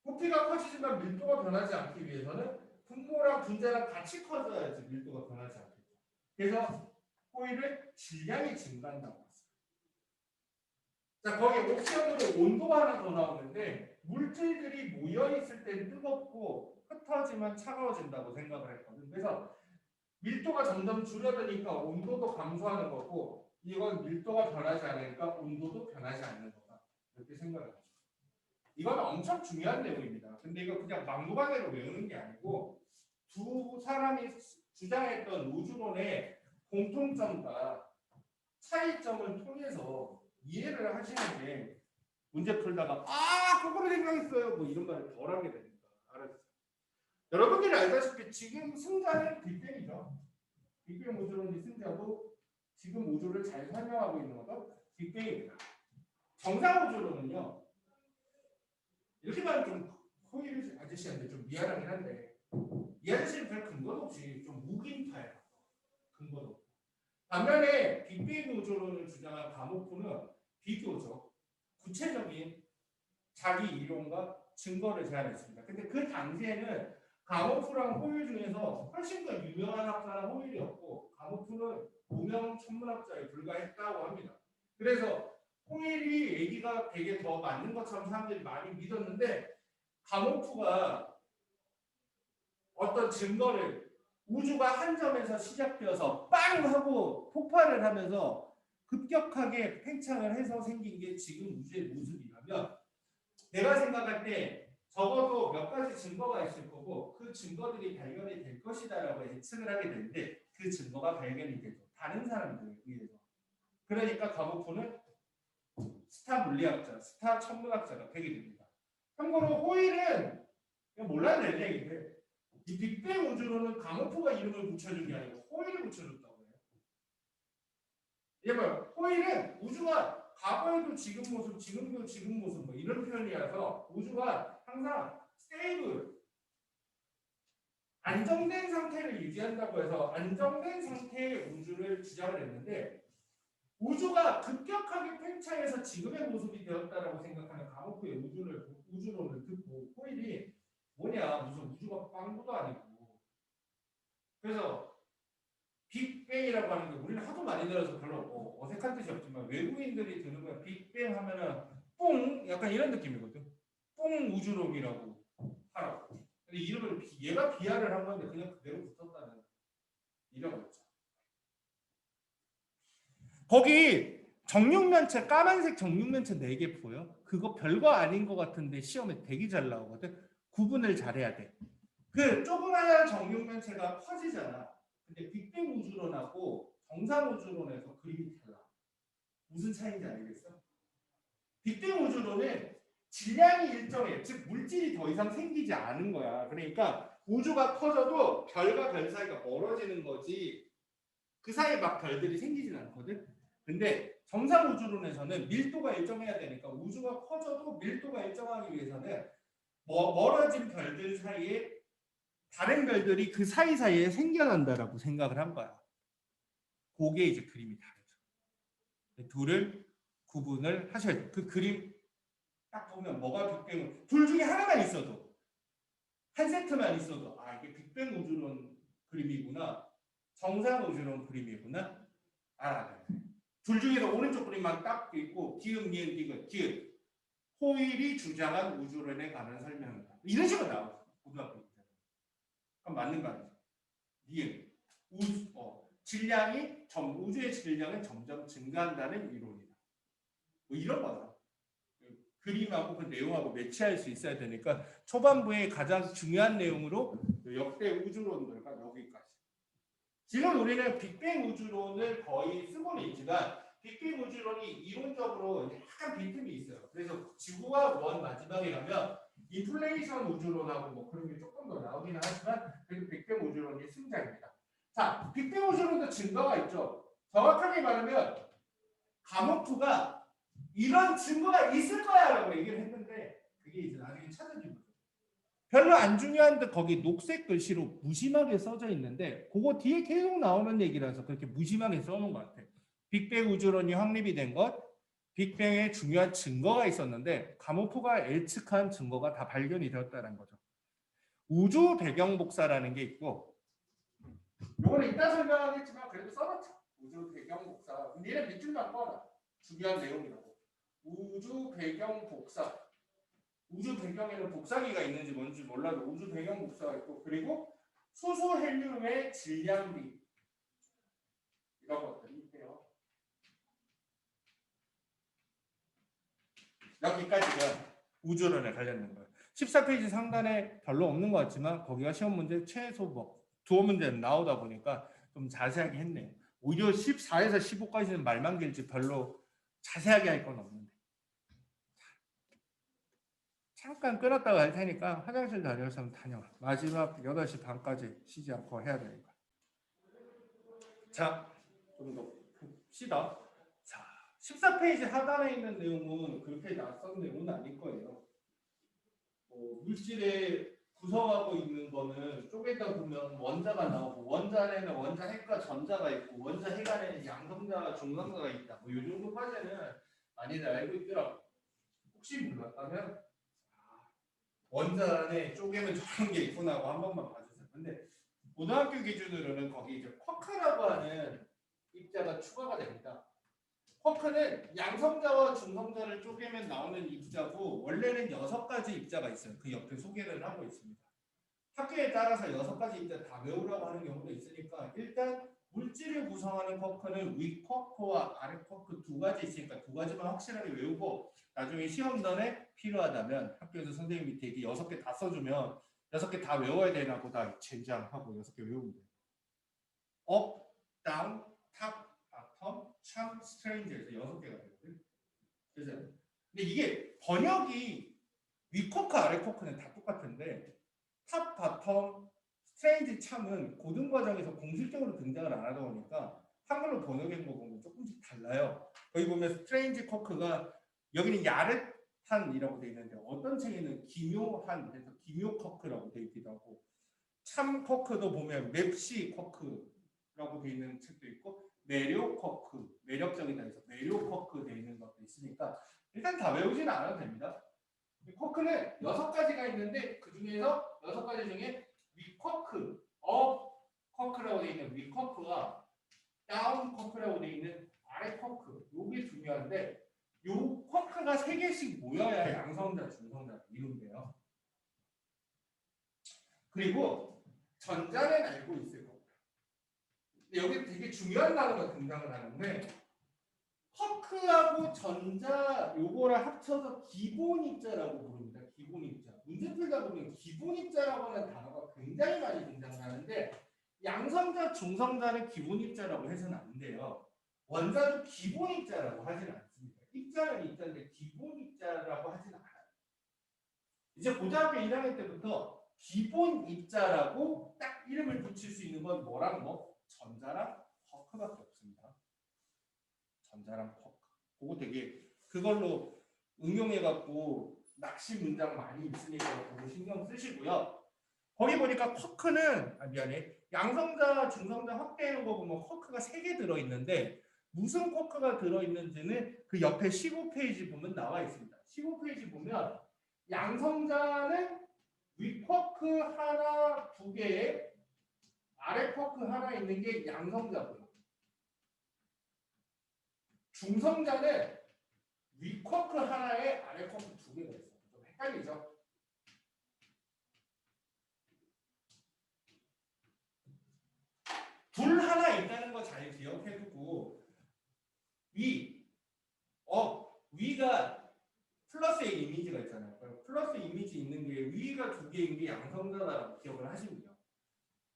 부피가 커지지만 밀도가 변하지 않기 위해서는 분모랑 분자랑 같이 커져야지 밀도가 변하지 않겠죠. 그래서 호일은 질량이 증가한다고 했어요. 자, 거기 옵션으로 온도가 하나 더 나오는데 물질들이 모여 있을 땐 뜨겁고 흩어지면 차가워진다고 생각을 했거든. 그래서 밀도가 점점 줄어드니까 온도도 감소하는 거고 이건 밀도가 변하지 않으니까 온도도 변하지 않는 거다. 이렇게 생각을 하죠. 이건 엄청 중요한 내용입니다. 근데 이거 그냥 막무가내로 외우는 게 아니고 두 사람이 주장했던 우주론의 공통점과 차이점을 통해서 이해를 하시는 게 문제 풀다가 거꾸로 생각했어요 뭐 이런 말을 덜 하게 됩니다. 알았어요. 여러분들이 알다시피 지금 승자는 빅뱅이죠. 빅뱅 우주론이 승자고 지금 우주를 잘 설명하고 있는 것도 빅뱅입니다. 정상 우주론은요. 이렇게 말하면 좀 호일 아저씨한테 좀 미안하긴 한데 이 아저씨는 별 근거도 없이 좀 묵인파예요. 근거도 없고. 반면에 빅뱅 우주론을 주장한 가모프는 비교적 구체적인 자기 이론과 증거를 제안했습니다. 근데 그 당시에는 가모프랑 호일 중에서 훨씬 더 유명한 학자는 호일이었고 가모프는 무명 천문학자에 불과했다고 합니다. 그래서 호일이 얘기가 되게 더 맞는 것처럼 사람들이 많이 믿었는데 가모프가 어떤 증거를 우주가 한 점에서 시작되어서 빵 하고 폭발을 하면서 급격하게 팽창을 해서 생긴 게 지금 우주의 모습이라면 내가 생각할 때 적어도 몇 가지 증거가 있을 거고 그 증거들이 발견이 될 것이다라고 예측을 하게 되는데 그 증거가 발견이 되죠. 다른 사람들에 의해서. 그러니까 가모프는 스타 물리학자, 스타 천문학자가 되게 됩니다. 참고로 호일은 그냥 몰라도 되는 얘기인데 이 빅뱅 우주로는 가모프가 이름을 붙여준 게 아니고 호일을 붙여줬다고 해요. 이게 뭐예요? 호일은 우주가 과거에도 지금 모습, 지금도 지금 모습 뭐 이런 표현이라서 우주가 항상 스테이블, 안정된 상태를 유지한다고 해서 안정된 상태의 우주를 주장을 했는데 우주가 급격하게 팽창해서 지금의 모습이 되었다라고 생각하는 가모프의 우주론을 듣고 호일이 뭐냐 무슨 우주가 빵구도 아니고 그래서 빅뱅이라고 하는 게 우리는 하도 많이 들어서 별로 어색한 뜻이 없지만 외국인들이 듣는 거야 빅뱅 하면은 뽕 약간 이런 느낌이거든. 뽕 우주론이라고 하라고. 근데 이름을 얘가 비하를 한 건데 그냥 그대로 붙었다는 이런 거죠. 거기 정육면체 까만색 정육면체 4개 보여? 그거 별거 아닌 것 같은데 시험에 되게 잘 나오거든. 구분을 잘해야 돼. 그 조그마한 정육면체가 퍼지잖아. 근데 빅뱅 우주론하고 정상 우주론에서 그림이 달라. 무슨 차이인지 알겠어? 빅뱅 우주론은 질량이 일정해. 즉 물질이 더 이상 생기지 않은 거야. 그러니까 우주가 커져도 별과 별 사이가 멀어지는 거지 그 사이에 막 별들이 생기진 않거든. 근데 정상 우주론에서는 밀도가 일정해야 되니까 우주가 커져도 밀도가 일정하기 위해서는 멀어진 별들 사이에 다른 별들이 그 사이사이에 생겨난다라고 생각을 한 거야. 그게 이제 그림이 다르죠. 둘을 구분을 하셔야 돼요. 그 그림 딱 보면 뭐가 빅뱅 둘 중에 하나만 있어도 한 세트만 있어도 아 이게 빅뱅 우주론 그림이구나 정상 우주론 그림이구나 알아야 돼. 둘 중에서 오른쪽 그림만 딱 있고 기읍, 니은, 디귿, 기읍 호일이 주장한 우주론에 관한 설명이다. 이런 식으로 나와요. 고등학교 때. 그럼 맞는 거 아니죠? 니은 질량이 우주의 질량은 점점 증가한다는 이론이다. 뭐 이런 거다. 그림하고 그 내용하고 매치할 수 있어야 되니까 초반부에 가장 중요한 내용으로 역대 우주론들과 여기까지. 지금 우리는 빅뱅 우주론을 거의 쓰고는 있지만 빅뱅 우주론이 이론적으로 약간 빈틈이 있어요. 그래서 지구와 원 마지막에 가면 인플레이션 우주론하고 뭐 그런 게 조금 더 나오긴 하지만 그래도 빅뱅 우주론이 승자입니다. 자, 빅뱅 우주론도 증거가 있죠. 정확하게 말하면 가모프가 이런 증거가 있을 거야라고 얘기를 했는데 그게 이제 나중에 찾아진 거죠. 별로 안 중요한데 거기 녹색 글씨로 무심하게 써져 있는데 그거 뒤에 계속 나오는 얘기라서 그렇게 무심하게 써놓은 것 같아요. 빅뱅 우주론이 확립이 된 것, 빅뱅의 중요한 증거가 있었는데 가모프가 예측한 증거가 다 발견이 되었다는 거죠. 우주 배경 복사라는 게 있고 이거는 이따 설명하겠지만 그래도 써놓자. 우주 배경 복사. 니네 밑줄만 꺼라. 중요한 내용이라고. 우주 배경 복사. 우주 배경에는 복사기가 있는지 뭔지 몰라도 우주 배경 복사가 있고 그리고 수소 헬륨의 질량비 이런 것들이 있대요. 여기까지가 우주론에 관련된 거예요. 14페이지 상단에 별로 없는 것 같지만 거기가 시험 문제 최소 뭐 두어 문제는 나오다 보니까 좀 자세하게 했네요. 오히려 14에서 15까지는 말만 길지 별로 자세하게 할 건 없는데. 잠깐 끊었다가 할 테니까 화장실 다녀서 다녀와. 마지막 8시 반까지 쉬지 않고 해야 되니까. 자, 좀 더 봅시다. 자, 14페이지 하단에 있는 내용은 그렇게 낯선 내용은 아닐 거예요. 물질의 구성하고 있는 거는 쪼개다 보면 원자가 나오고 원자 안에는 원자 핵과 전자가 있고 원자 핵 안에는 양성자와 중성자가 있다. 뭐 이 정도까지는 많이들 알고 있더라고. 혹시 몰랐다면 원자 안에 쪼개면 저런 게 있구나 하고 한 번만 봐주세요. 근데 고등학교 기준으로는 거기 이제 쿼크라고 하는 입자가 추가가 됩니다. 쿼크는 양성자와 중성자를 쪼개면 나오는 입자고 원래는 6가지 입자가 있어요. 그 옆에 소개를 하고 있습니다. 학교에 따라서 6가지 입자 다 외우라고 하는 경우도 있으니까 일단 물질을 구성하는 쿼크는 위 쿼크와 아래 쿼크 두 가지 있으니까 두 가지만 확실하게 외우고 나중에 시험 전에 필요하다면 학교에서 선생님이 되게 6개 다 써주면 6개 다 외워야 되나 보다 젠장하고 6개 외우면 돼요. 업, 다운, 탑, 바텀, 참, 스트레인지에서 6개가 되거든요. 그죠? 근데 이게 번역이 위 쿼크, 아래 쿼크는 다 똑같은데 탑, 바텀, 스트레인지 참은 고등 과정에서 공식적으로 등장을 안 하다 보니까 한글로 번역한 거 보면 조금씩 달라요. 거기 보면 스트레인지 쿼크가 여기는 야릇한이라고 되어 있는데 어떤 책에는 기묘한 해서 기묘 쿼크라고 되어 있기도 하고 참 쿼크도 보면 맵시 쿼크라고 되어 있는 책도 있고 매력 쿼크, 매력적이다 해서 매력 쿼크 되어 있는 것도 있으니까 일단 다 외우지는 않아도 됩니다. 쿼크는 6가지가 있는데 그 중에서 6가지 중에 위 쿼크, 업 쿼크라고 되어 있는 위 쿼크와 다운 쿼크라고 되어 있는 아래 쿼크, 요게 중요한데 요 쿼크가 3개씩 모여야 양성자, 중성자를 이룬대요. 그리고 전자는 알고 있을 겁니다. 근데 여기 되게 중요한 단어가 등장을 하는데 쿼크하고 전자 요거를 합쳐서 기본 입자라고 부릅니다. 기본 입자. 문제 풀다 보면 기본 입자라고 하는 단어가 굉장히 많이 등장하는데 양성자, 중성자는 기본 입자라고 해서는 안 돼요. 원자도 기본 입자라고 하지는 않습니다. 입자는 입자인데 기본 입자라고 하지는 않아요. 이제 고등학교 1학년 때부터 기본 입자라고 딱 이름을 붙일 수 있는 건 뭐랑 뭐? 전자랑 쿼크밖에 없습니다. 전자랑 쿼크. 그거 되게 그걸로 응용해갖고 낚시 문장 많이 있으니까 그거 신경 쓰시고요. 거기 보니까 쿼크는 미안해. 양성자, 중성자 확대하는 거 보면 쿼크가 3개 들어있는데 무슨 쿼크가 들어있는지는 그 옆에 15페이지 보면 나와 있습니다. 15페이지 보면 양성자는 위 쿼크 하나, 2개에 아래 쿼크 하나 있는 게 양성자고요. 중성자는 위 쿼크 하나에 아래 쿼크 2개가 있어요. 좀 헷갈리죠? 둘 하나 있다는 거 잘 기억해두고 위가 플러스의 이미지가 있잖아요. 플러스 이미지 있는 게 위가 2개인 게 양성자라고 기억을 하시면 돼요.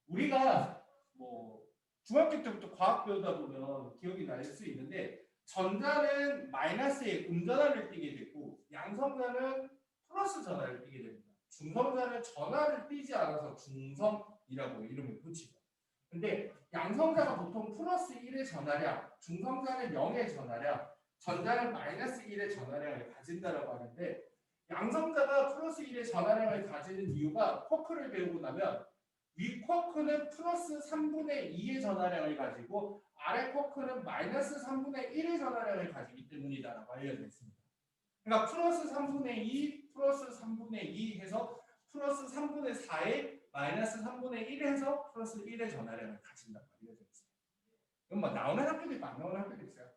우리가 뭐 중학교 때부터 과학 배우다 보면 기억이 날 수 있는데 전자는 마이너스의 음전화를 띠게 되고 양성자는 플러스 전화를 띠게 됩니다. 중성자는 전화를 띠지 않아서 중성이라고 이름을 붙이죠. 근데 양성자가 보통 플러스 1의 전하량, 중성자는 0의 전하량, 전자는 마이너스 1의 전하량을 가진다라고 하는데 양성자가 플러스 1의 전하량을 가지는 이유가 쿼크를 배우고 나면 위 쿼크는 플러스 3분의 2의 전하량을 가지고 아래 쿼크는 마이너스 3분의 1의 전하량을 가지기 때문이다라고 알려져 있습니다. 그러니까 플러스 3분의 2, 플러스 3분의 2 해서 플러스 3분의 4에 마이너스 3분의 1 해서 플러스 1의 전하량을 가진다고 알려져 있어요. 이건 뭐 나오는 학교도 있고 안 나오는 학교도 있어요.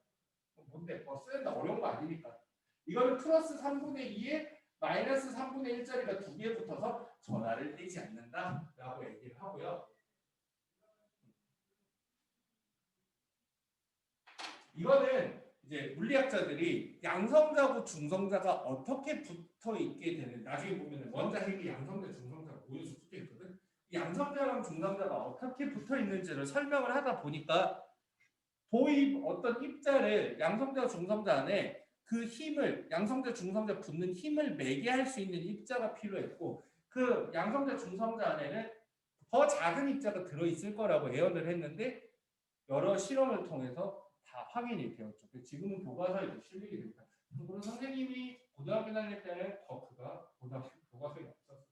뭔데? 뭐 쓰는데 어려운 거 아니니까. 이거는 플러스 3분의 2에 마이너스 3분의 1짜리가 2개 붙어서 전하를 떼지 않는다라고 얘기를 하고요. 이거는 이제 물리학자들이 양성자고 중성자가 어떻게 붙어 있게 되는 나중에 보면 원자 핵이 양성자, 중성자가 모여서 붙어 있거든. 양성자랑 중성자가 어떻게 붙어 있는지를 설명을 하다 보니까 어떤 입자를 양성자, 중성자 안에 그 힘을 양성자, 중성자 붙는 힘을 매게 할 수 있는 입자가 필요했고 그 양성자, 중성자 안에는 더 작은 입자가 들어있을 거라고 예언을 했는데 여러 실험을 통해서 다 확인이 되었죠. 지금은 교과서에도 실리게 됩니다. 그리고 선생님이 고등학교 다닐 때는 쿼크가 교과서에 없었어요.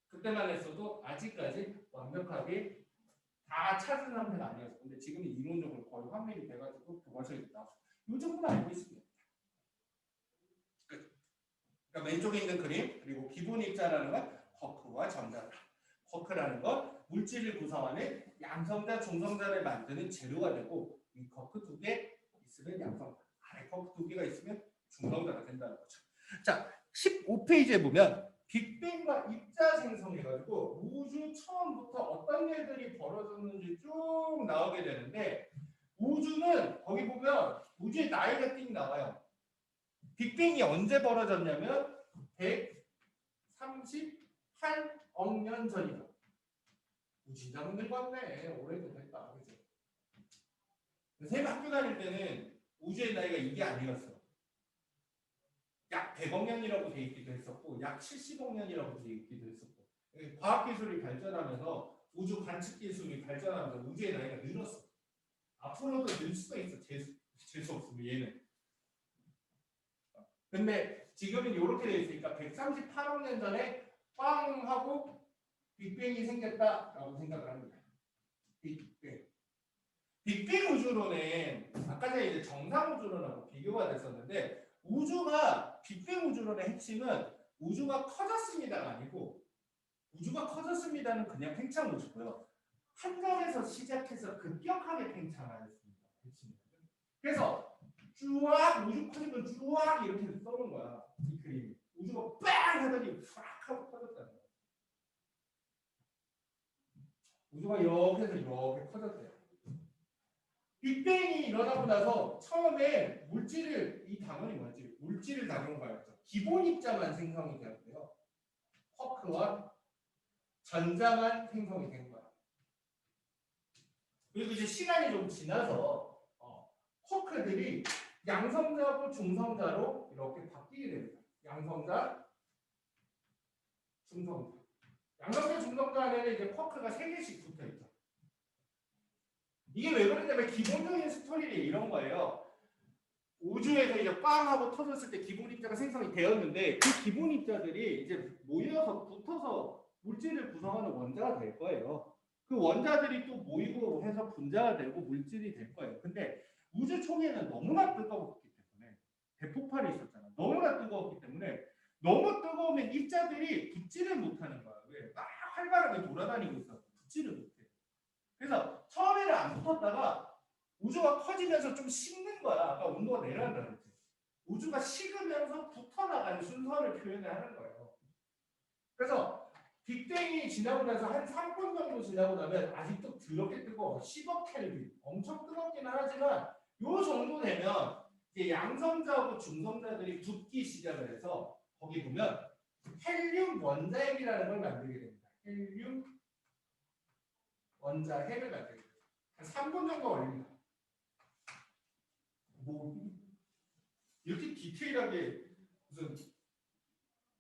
그때만 했어도 아직까지 완벽하게 다 찾은 상태가 아니었어요. 근데 지금은 이론적으로 거의 확립이 돼가지고 교과서에 나와요. 이 정도는 알고 있습니다. 그러니까 왼쪽에 있는 그림 그리고 기본 입자라는 건 쿼크와 전자다. 쿼크라는 건 물질을 구성하는 양성자, 중성자를 만드는 재료가 되고 이 쿼크 2개 있으면 양성자, 아래 쿼크 2개가 있으면 중성자가 된다는 거죠. 자, 15페이지에 보면 빅뱅과 입자 생성해가지고 우주 처음부터 어떤 일들이 벌어졌는지 쭉 나오게 되는데 우주는 거기 보면 우주의 나이가 띵 나와요. 빅뱅이 언제 벌어졌냐면 138억 년 전이다. 진짜 늙었네. 오래됐다. 그죠? 선생님 학교 다닐 때는 우주의 나이가 이게 아니었어. 약 100억 년이라고 돼 있기도 했었고 약 70억 년이라고 돼 있기도 했었고 과학기술이 발전하면서 우주 관측 기술이 발전하면서 우주의 나이가 늘었어. 앞으로도 늘 수가 있어. 재수 없으면 얘는. 근데 지금은 이렇게 돼 있으니까 138억 년 전에 빵 하고 빅뱅이 생겼다라고 생각을 합니다. 빅뱅. 빅뱅 우주론은 아까 전에 이제 정상 우주론하고 비교가 됐었는데 우주가 빅뱅 우주론의 핵심은 우주가 커졌습니다가 아니고 우주가 커졌습니다는 그냥 팽창 우주고요. 한 점에서 시작해서 급격하게 팽창하였습니다. 그래서 쭈악 우주 커지면 쭈악 이렇게 써는 거야. 이 그림. 우주가 빵 하더니 팍 하고 커졌다는 거야. 우주가 이렇게 해서 이렇게 커졌대요. 빅뱅이 일어나고 나서 처음에 물질을 이 단원이 뭐였지? 물질을 다룬 거였죠. 기본 입자만 생성이 되었고요. 쿼크와 전자만 생성이 된 거야. 그리고 이제 시간이 좀 지나서 쿼크들이 양성자하고 중성자로 이렇게 바뀌게 됩니다. 양성자, 중성자. 양성자, 중성자 안에는 이제 쿼크가 3개씩 붙어 있죠. 이게 왜 그러냐면 기본적인 스토리는 이런 거예요. 우주에서 이제 빵 하고 터졌을 때 기본 입자가 생성이 되었는데 그 기본 입자들이 이제 모여서 붙어서 물질을 구성하는 원자가 될 거예요. 그 원자들이 또 모이고 해서 분자가 되고 물질이 될 거예요. 근데 우주 초기에는 너무나 뜨거웠기 때문에 대폭발이 있었잖아. 너무나 뜨거웠기 때문에 너무 뜨거우면 입자들이 붙지를 못하는 거야. 왜? 막 활발하게 돌아다니고 있어. 붙지를 못해. 그래서 처음에는 안 붙었다가 우주가 커지면서 좀 식는 거야. 아까 온도가 내려간다 그랬지. 우주가 식으면서 붙어나가는 순서를 표현을 하는 거예요. 그래서 빅뱅이 지나고 나서 한 3분 정도 지나고 나면 아직도 더럽게 뜨거워. 10억 켈빈. 엄청 뜨겁기는 하지만 요 정도 되면 이제 양성자하고 중성자들이 붙기 시작을 해서 거기 보면 헬륨 원자핵이라는 걸 만들게 됩니다. 헬륨 원자핵을 만들게 됩니다. 한 3분 정도 걸립니다. 뭐 이렇게 디테일하게 무슨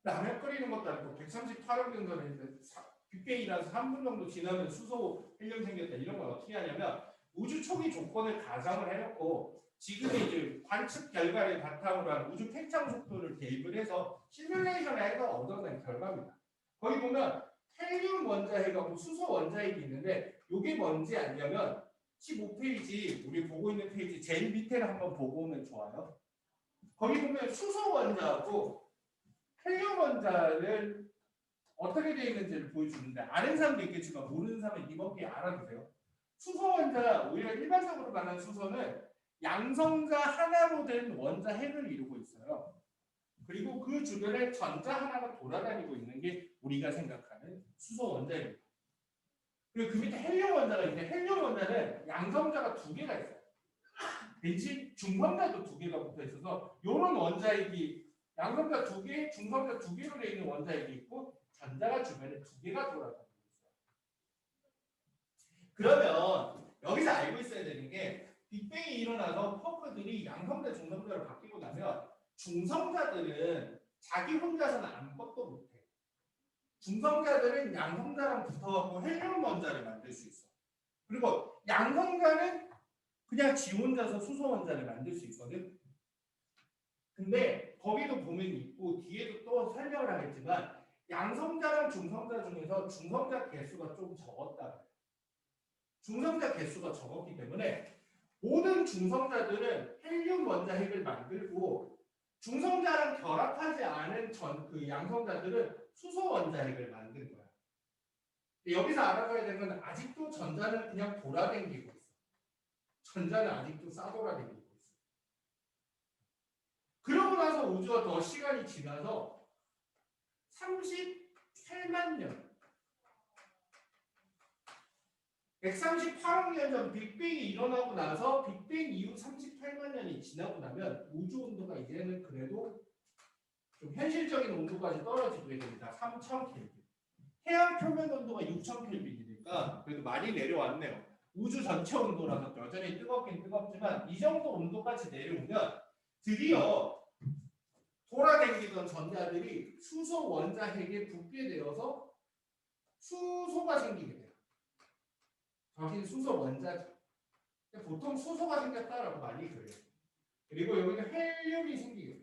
라면 끓이는 것도 아니고 138억 년 전에 이제 빅뱅이 나서 3분 정도 지나면 수소 헬륨 생겼다 이런 걸 어떻게 하냐면 우주 초기 조건을 가정을 해놓고 지금의 이제 관측 결과를 바탕으로 한 우주 팽창 속도를 대입을 해서 시뮬레이션을 해서 얻어낸 결과입니다. 거기 보면 헬륨 원자핵하고 수소 원자핵이 있는데 이게 뭔지 알려면 15페이지 우리 보고 있는 페이지 제일 밑에를 한번 보고 오면 좋아요. 거기 보면 수소 원자하고 헬륨 원자를 어떻게 되어 있는지를 보여주는데 아는 사람도 있겠지만 모르는 사람은 이번 기회에 알아두세요. 수소 원자 오히려 일반적으로 말하는 수소는 양성자 하나로 된 원자 핵을 이루고 있어요. 그리고 그 주변에 전자 하나가 돌아다니고 있는 게 우리가 생각하는 수소 원자입니다. 그리고 그 밑에 헬륨 원자가 있는데 헬륨 원자는 양성자가 2개가 있어요. 대신 중성자도 2개가 붙어 있어서 이런 원자핵이 양성자 2개, 중성자 2개로 되어 있는 원자핵이 있고 전자가 주변에 2개가 돌아다니고 있어요. 그러면 여기서 알고 있어야 되는 게 빅뱅이 일어나서 쿼크들이 양성자, 중성자로 바뀌고 나면 중성자들은 자기 혼자서는 아무것도 못해. 중성자들은 양성자랑 붙어갖고 헬륨 원자를 만들 수 있어. 그리고 양성자는 그냥 지 혼자서 수소 원자를 만들 수 있거든. 근데 거기도 보면 있고 뒤에도 또 설명을 하겠지만 양성자랑 중성자 중에서 중성자 개수가 좀 적었다. 중성자 개수가 적었기 때문에 모든 중성자들은 헬륨 원자핵을 만들고 중성자랑 결합하지 않은 그 양성자들은 수소 원자핵을 만든 거야. 여기서 알아가야 되는 건 아직도 전자는 그냥 돌아다니고 있어. 전자는 아직도 싸돌아다니고 있어. 그러고 나서 우주가 더 시간이 지나서 38만 년. 138억 년 전 빅뱅이 일어나고 나서 빅뱅 이후 38만 년이 지나고 나면 우주 온도가 이제는 그래도 좀 현실적인 온도까지 떨어지게 됩니다. 3000 켈빈. 해양 표면 온도가 6000 켈빈이니까 그래도 많이 내려왔네요. 우주 전체 온도라서 여전히 뜨겁긴 뜨겁지만 이 정도 온도까지 내려오면 드디어 돌아다니던 전자들이 수소 원자핵에 붙게 되어서 수소가 생기게 돼요. 저긴 수소 원자죠. 보통 수소가 생겼다라고 많이 그래요. 그리고 여기는 헬륨이 생기게 돼요.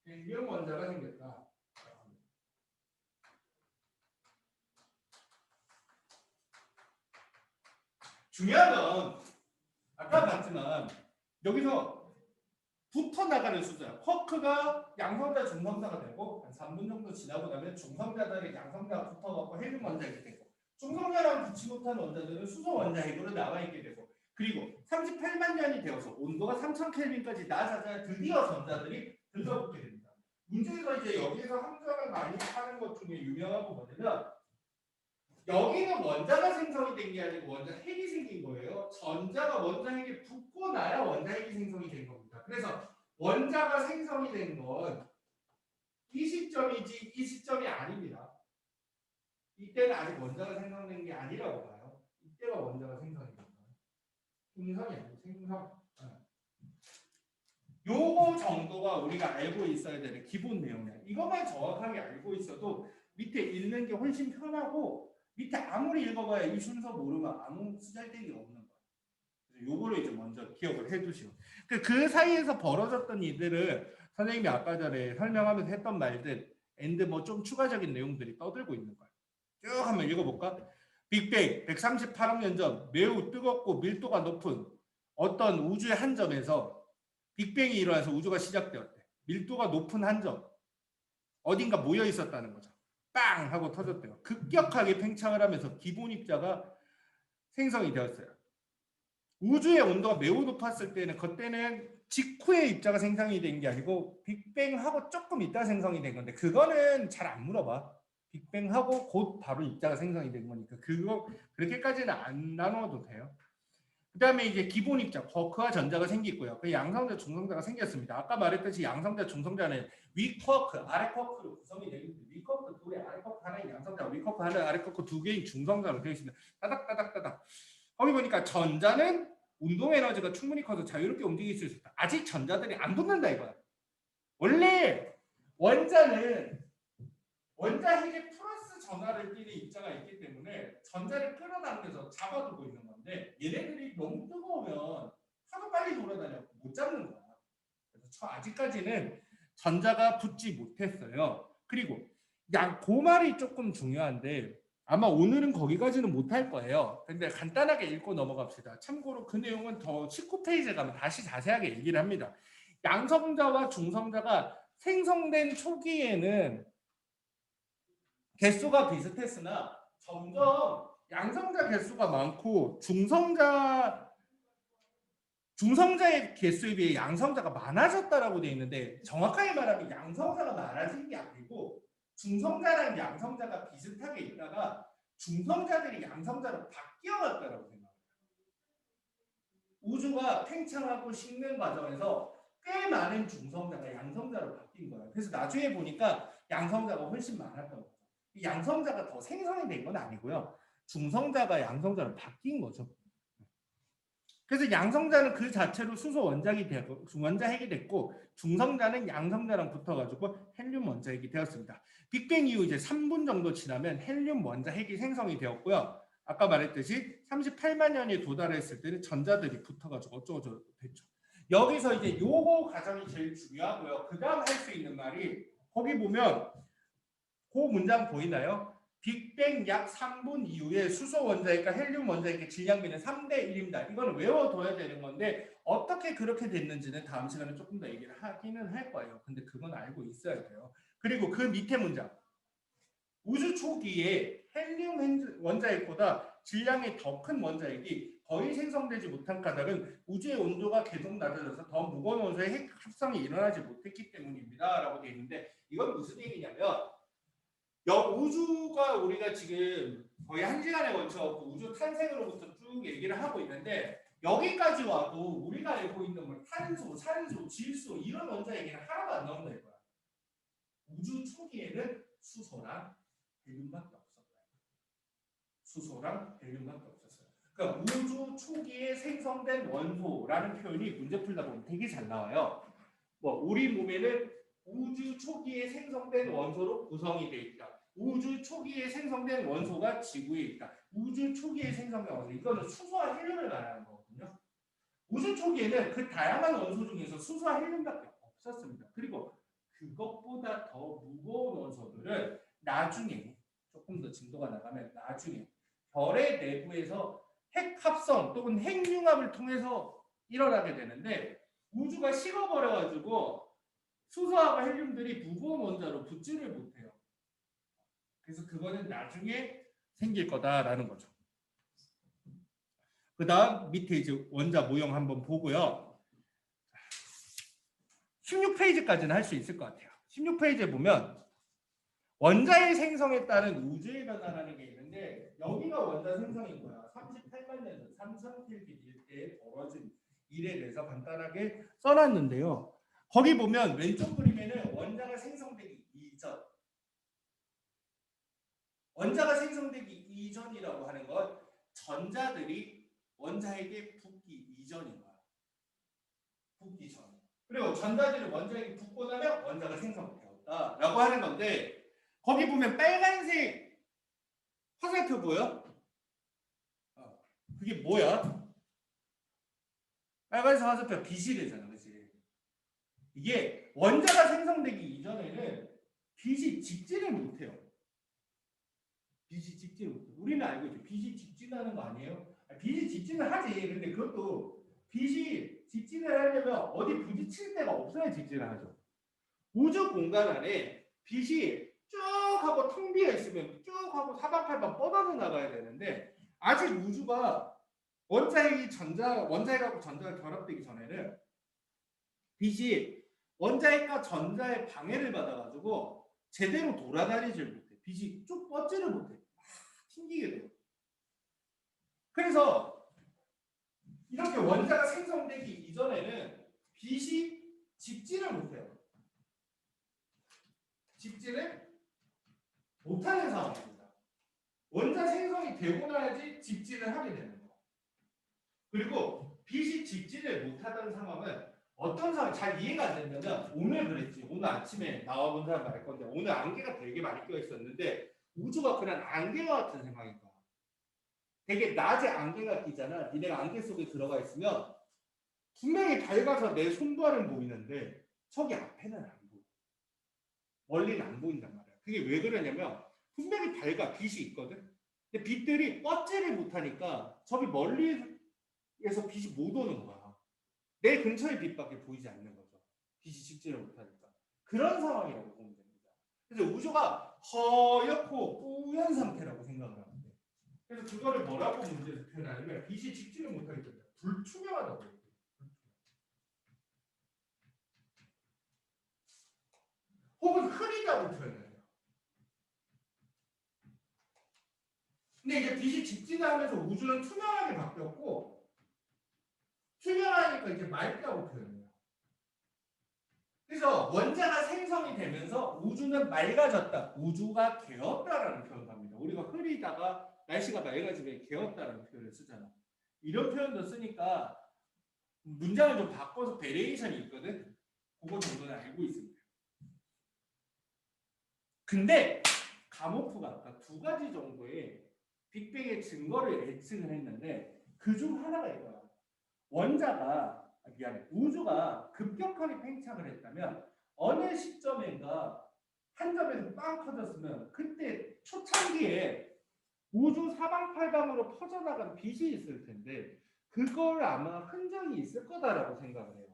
헬륨 원자가 생겼다. 중요한 건 아까 봤지만 여기서 붙어 나가는 숫자야. 쿼크가 양성자 중성자가 되고 한 3분 정도 지나고 나면 중성자들이 양성자가 붙어갖고 헬륨 원자핵이 되고 중성자랑 붙지 못한 원자들은 수소 원자핵으로 나와 있게 되고 그리고 38만 년이 되어서 온도가 3000 켈빈까지 낮아져야 드디어 전자들이 들러붙게 됩니다. 문제가 이제 여기서 함정을 많이 하는 것 중에 유명한 거 뭐냐면 여기는 원자가 생성이 된 게 아니고 원자핵이 생긴 거예요. 전자가 원자핵에 붙고 나야 원자핵이 생성이 된 겁니다. 그래서 원자가 생성이 된 건 이 시점이지 이 시점이 아닙니다. 이때는 아직 원자가 생성된 게 아니라고 봐요. 이때가 원자가 생성이 된 거예요. 생성이 아니고 생성. 요거 정도가 우리가 알고 있어야 되는 기본 내용이야. 이것만 정확하게 알고 있어도 밑에 읽는 게 훨씬 편하고 밑에 아무리 읽어봐야 이 순서 모르면 아무 쓰잘데기 없는 거야. 그래서 요거를 이제 먼저 기억을 해두시고 그 사이에서 벌어졌던 일들을 선생님이 아까 전에 설명하면서 했던 말들 앤드 뭐 좀 추가적인 내용들이 떠들고 있는 거야. 쭉 한번 읽어볼까? 빅뱅 138억 년 전 매우 뜨겁고 밀도가 높은 어떤 우주의 한 점에서 빅뱅이 일어나서 우주가 시작되었대. 밀도가 높은 한 점. 어딘가 모여 있었다는 거죠. 빵! 하고 터졌대요. 급격하게 팽창을 하면서 기본 입자가 생성이 되었어요. 우주의 온도가 매우 높았을 때는 그때는 직후에 입자가 생성이 된 게 아니고 빅뱅하고 조금 있다 생성이 된 건데 그거는 잘 안 물어봐. 빅뱅하고 곧 바로 입자가 생성이 된 거니까 그거 그렇게까지는 안 나눠도 돼요. 그 다음에 이제 기본 입자, 쿼크와 전자가 생기고요. 그 양성자, 중성자가 생겼습니다. 아까 말했듯이 양성자, 중성자는 위쿼크, 아래 쿼크로 구성이 되어 있는데 위쿼크 둘에 아래 쿼크 하나인 양성자, 위쿼크 하나, 아래 쿼크 두 개인 중성자로 되어 있습니다. 따닥따닥따닥. 거기 보니까 전자는 운동 에너지가 충분히 커서 자유롭게 움직일 수 있다. 아직 전자들이 안 붙는다 이거야. 원래 원자는 원자핵에 플러스 전하를 띠는 입자가 있기 때문에 전자를 끌어당겨서 잡아두고 있는 건데 얘네들이 너무 뜨거우면 하도 빨리 돌아다녀 못 잡는 거야. 그래서 아직까지는 전자가 붙지 못했어요. 그리고 그 말이 조금 중요한데 아마 오늘은 거기까지는 못할 거예요. 근데 간단하게 읽고 넘어갑시다. 참고로 그 내용은 더 19페이지에 가면 다시 자세하게 얘기를 합니다. 양성자와 중성자가 생성된 초기에는 개수가 비슷했으나 점점 양성자 개수가 많고 중성자의 개수에 비해 양성자가 많아졌다라고 되어 있는데 정확하게 말하면 양성자가 많아진 게 아니고 중성자랑 양성자가 비슷하게 있다가 중성자들이 양성자로 바뀌어갔다라고 생각합니다. 우주가 팽창하고 식는 과정에서 꽤 많은 중성자가 양성자로 바뀐 거예요. 그래서 나중에 보니까 양성자가 훨씬 많았던 거예요. 양성자가 더 생성이 된 건 아니고요. 중성자가 양성자로 바뀐 거죠. 그래서 양성자는 그 자체로 수소 원자핵이 되고 원자핵이 됐고 중성자는 양성자랑 붙어가지고 헬륨 원자핵이 되었습니다. 빅뱅 이후 이제 3분 정도 지나면 헬륨 원자핵이 생성이 되었고요. 아까 말했듯이 38만 년이 도달했을 때는 전자들이 붙어가지고 어쩌고저쩌고 됐죠. 여기서 이제 요거 과정이 제일 중요하고요. 그 다음 할 수 있는 말이 거기 보면 그 문장 보이나요? 빅뱅 약 3분 이후에 수소 원자핵과 헬륨 원자핵의 질량비는 3대 1입니다. 이거는 외워둬야 되는 건데 어떻게 그렇게 됐는지는 다음 시간에 조금 더 얘기를 하기는 할 거예요. 근데 그건 알고 있어야 돼요. 그리고 그 밑에 문장. 우주 초기에 헬륨 원자핵보다 질량이 더 큰 원자핵이 거의 생성되지 못한 까닭은 우주의 온도가 계속 낮아져서 더 무거운 원소의 핵 합성이 일어나지 못했기 때문입니다. 라고 되어 있는데 이건 무슨 얘기냐면 우주가 우리가 지금 거의 1시간에 걸쳐 우주 탄생으로부터 쭉 얘기를 하고 있는데 여기까지 와도 우리가 알고 있는 뭐 탄소, 산소, 질소 이런 원자 얘기는 하나도 안 나온다 이거야. 우주 초기에는 수소랑 헬륨밖에 없었어요. 수소랑 헬륨밖에 없었어요. 그러니까 우주 초기에 생성된 원소라는 표현이 문제 풀다 보면 되게 잘 나와요. 뭐 우리 몸에는 우주 초기에 생성된 원소로 구성이 되어 있다. 우주 초기에 생성된 원소가 지구에 있다. 우주 초기에 생성된 원소, 이거는 수소와 헬륨을 말하는 거거든요. 우주 초기에는 그 다양한 원소 중에서 수소와 헬륨밖에 없었습니다. 그리고 그것보다 더 무거운 원소들은 나중에 조금 더 진도가 나가면 나중에 별의 내부에서 핵합성 또는 핵융합을 통해서 일어나게 되는데 우주가 식어버려가지고 수소하고 헬륨들이 무거운 원자로 붙지를 못해요. 그래서 그거는 나중에 생길 거다라는 거죠. 그 다음 밑에 이제 원자 모형 한번 보고요. 16페이지까지는 할 수 있을 것 같아요. 16페이지에 보면 원자의 생성에 따른 우주의 변화라는 게 있는데 여기가 원자 생성인 거야. 38만 년 전 3000켈빈 일대에 벌어진 일에 대해서 간단하게 써놨는데요. 거기 보면 왼쪽 그림에는 원자가 생성되기 이전, 원자가 생성되기 이전이라고 하는 건 전자들이 원자에게 붙기 이전인 거야. 붙기 전. 그리고 전자들이 원자에게 붙고 나면 원자가 생성되었다라고 하는 건데 거기 보면 빨간색 화살표 보여? 그게 뭐야? 빨간색 화살표 빛이 되잖아, 그렇지? 이게 원자가 생성되기 이전에는 빛이 직진을 못해요. 빛이 직진을 못해. 우리는 알고 있죠. 빛이 직진하는 거 아니에요? 빛이 직진을 하지. 근데 그것도 빛이 직진을 하려면 어디 부딪힐 데가 없어야 직진을 하죠. 우주 공간 안에 빛이 쭉 하고 텅 비어 있으면 쭉 하고 사방팔방 뻗어서 나가야 되는데 아직 우주가 원자핵하고 전자가 결합되기 전에는 빛이 원자핵과 전자의 방해를 받아가지고 제대로 돌아다니질 못해. 빛이 쭉 뻗지를 못해. 막 튕기게 돼요. 그래서 이렇게 원자가 생성되기 이전에는 빛이 직진을 못해요. 직진을 못하는 상황입니다. 원자 생성이 되고 나야지 직진을 하게 되는 거. 그리고 빛이 직진을 못하던 상황은 어떤 상황 잘 이해가 안 된다면 오늘 그랬지. 오늘 아침에 나와본 사람 알 건데 오늘 안개가 되게 많이 껴 있었는데 우주가 그냥 안개와 같은 상황인 거야. 되게 낮에 안개가 끼잖아. 니네가 안개 속에 들어가 있으면 분명히 밝아서 내 손발은 보이는데 저기 앞에는 안 보여. 멀리는 안 보인단 말이야. 그게 왜 그러냐면 분명히 밝아. 빛이 있거든. 근데 빛들이 뻗지를 못하니까 저기 멀리에서 빛이 못 오는 거야. 내 근처의 빛밖에 보이지 않는 거죠. 빛이 직진을 못하니까. 그런 상황이라고 보면 됩니다. 그래서 우주가 허옇고 뿌연 상태라고 생각을 하면 돼. 그래서 그거를 뭐라고 문제를 표현하냐면 빛이 직진을 못하기 때문에 불투명하다고 해요. 혹은 흐리다고 표현해요. 근데 이제 빛이 직진하면서 우주는 투명하게 바뀌었고 투명하니까 이제 맑다고 표현해요. 그래서 원자가 생성이 되면서 우주는 맑아졌다. 우주가 개었다라는 표현을 합니다. 우리가 흐리다가 날씨가 맑아지면 개었다라는 표현을 쓰잖아. 이런 표현도 쓰니까 문장을 좀 바꿔서 베리에이션이 있거든. 그거 정도는 알고 있습니다. 근데 가모프가 아까 두 가지 정도의 빅뱅의 증거를 예측을 했는데 그중 하나가 이거야. 우주가 급격하게 팽창을 했다면 어느 시점인가 한 점에서 빵 터졌으면 그때 초창기에 우주 사방팔방으로 퍼져나간 빛이 있을 텐데 그걸 아마 흔적이 있을 거다라고 생각을 해요.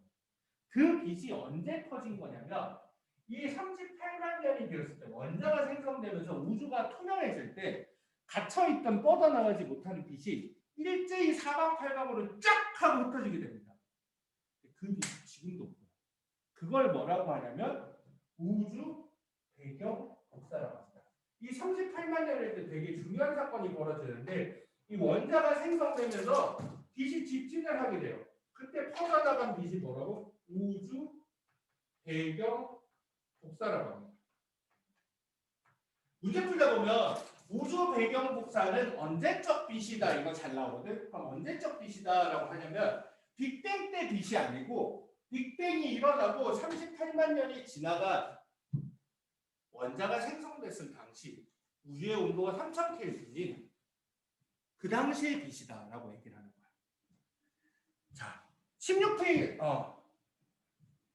그 빛이 언제 터진 거냐면 이 38만 년이 되었을 때 원자가 생성되면서 우주가 투명해질 때 갇혀있던 뻗어나가지 못하는 빛이 일제히 사방팔방으로 쫙 하고 흩어지게 됩니다. 그 빛이 지금도 없고요. 그걸 뭐라고 하냐면 우주 배경 복사라고 합니다. 이 38만 년일 때 되게 중요한 사건이 벌어지는데 이 원자가 생성되면서 빛이 집진을 하게 돼요. 그때 퍼져나간 빛이 뭐라고? 우주 배경 복사라고 합니다. 문제 풀다 보면 우주 배경 복사는 언제적 빛이다 이거 잘 나오거든. 그럼 언제적 빛이다라고 하냐면 빅뱅 때 빛이 아니고 빅뱅이 일어나고 38만 년이 지나가 원자가 생성됐을 당시 우주의 온도가 3000켈빈인 그 당시의 빛이다라고 얘기를 하는 거야. 자, 16페이지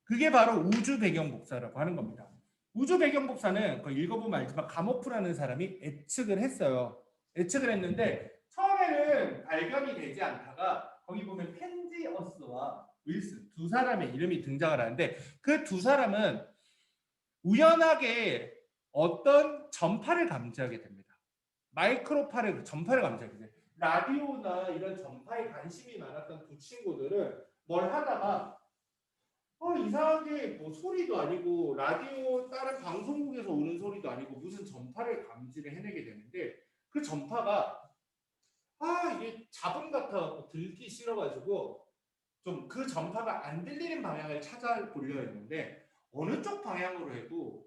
그게 바로 우주 배경 복사라고 하는 겁니다. 우주 배경 복사는 그 읽어보면 알지만 가모프라는 사람이 예측을 했어요. 예측을 했는데 처음에는 발견이 되지 않다가 거기 보면 펜지어스와 윌슨 두 사람의 이름이 등장을 하는데 그 두 사람은 우연하게 어떤 전파를 감지하게 됩니다. 마이크로파를 전파를 감지하게 돼요. 라디오나 이런 전파에 관심이 많았던 두 친구들은 뭘 하다가 이상하게 뭐 소리도 아니고 라디오 다른 방송국에서 오는 소리도 아니고 무슨 전파를 감지를 해내게 되는데 그 전파가 이게 잡음 같아 들기 싫어가지고 좀 그 전파가 안 들리는 방향을 찾아보려 했는데 어느 쪽 방향으로 해도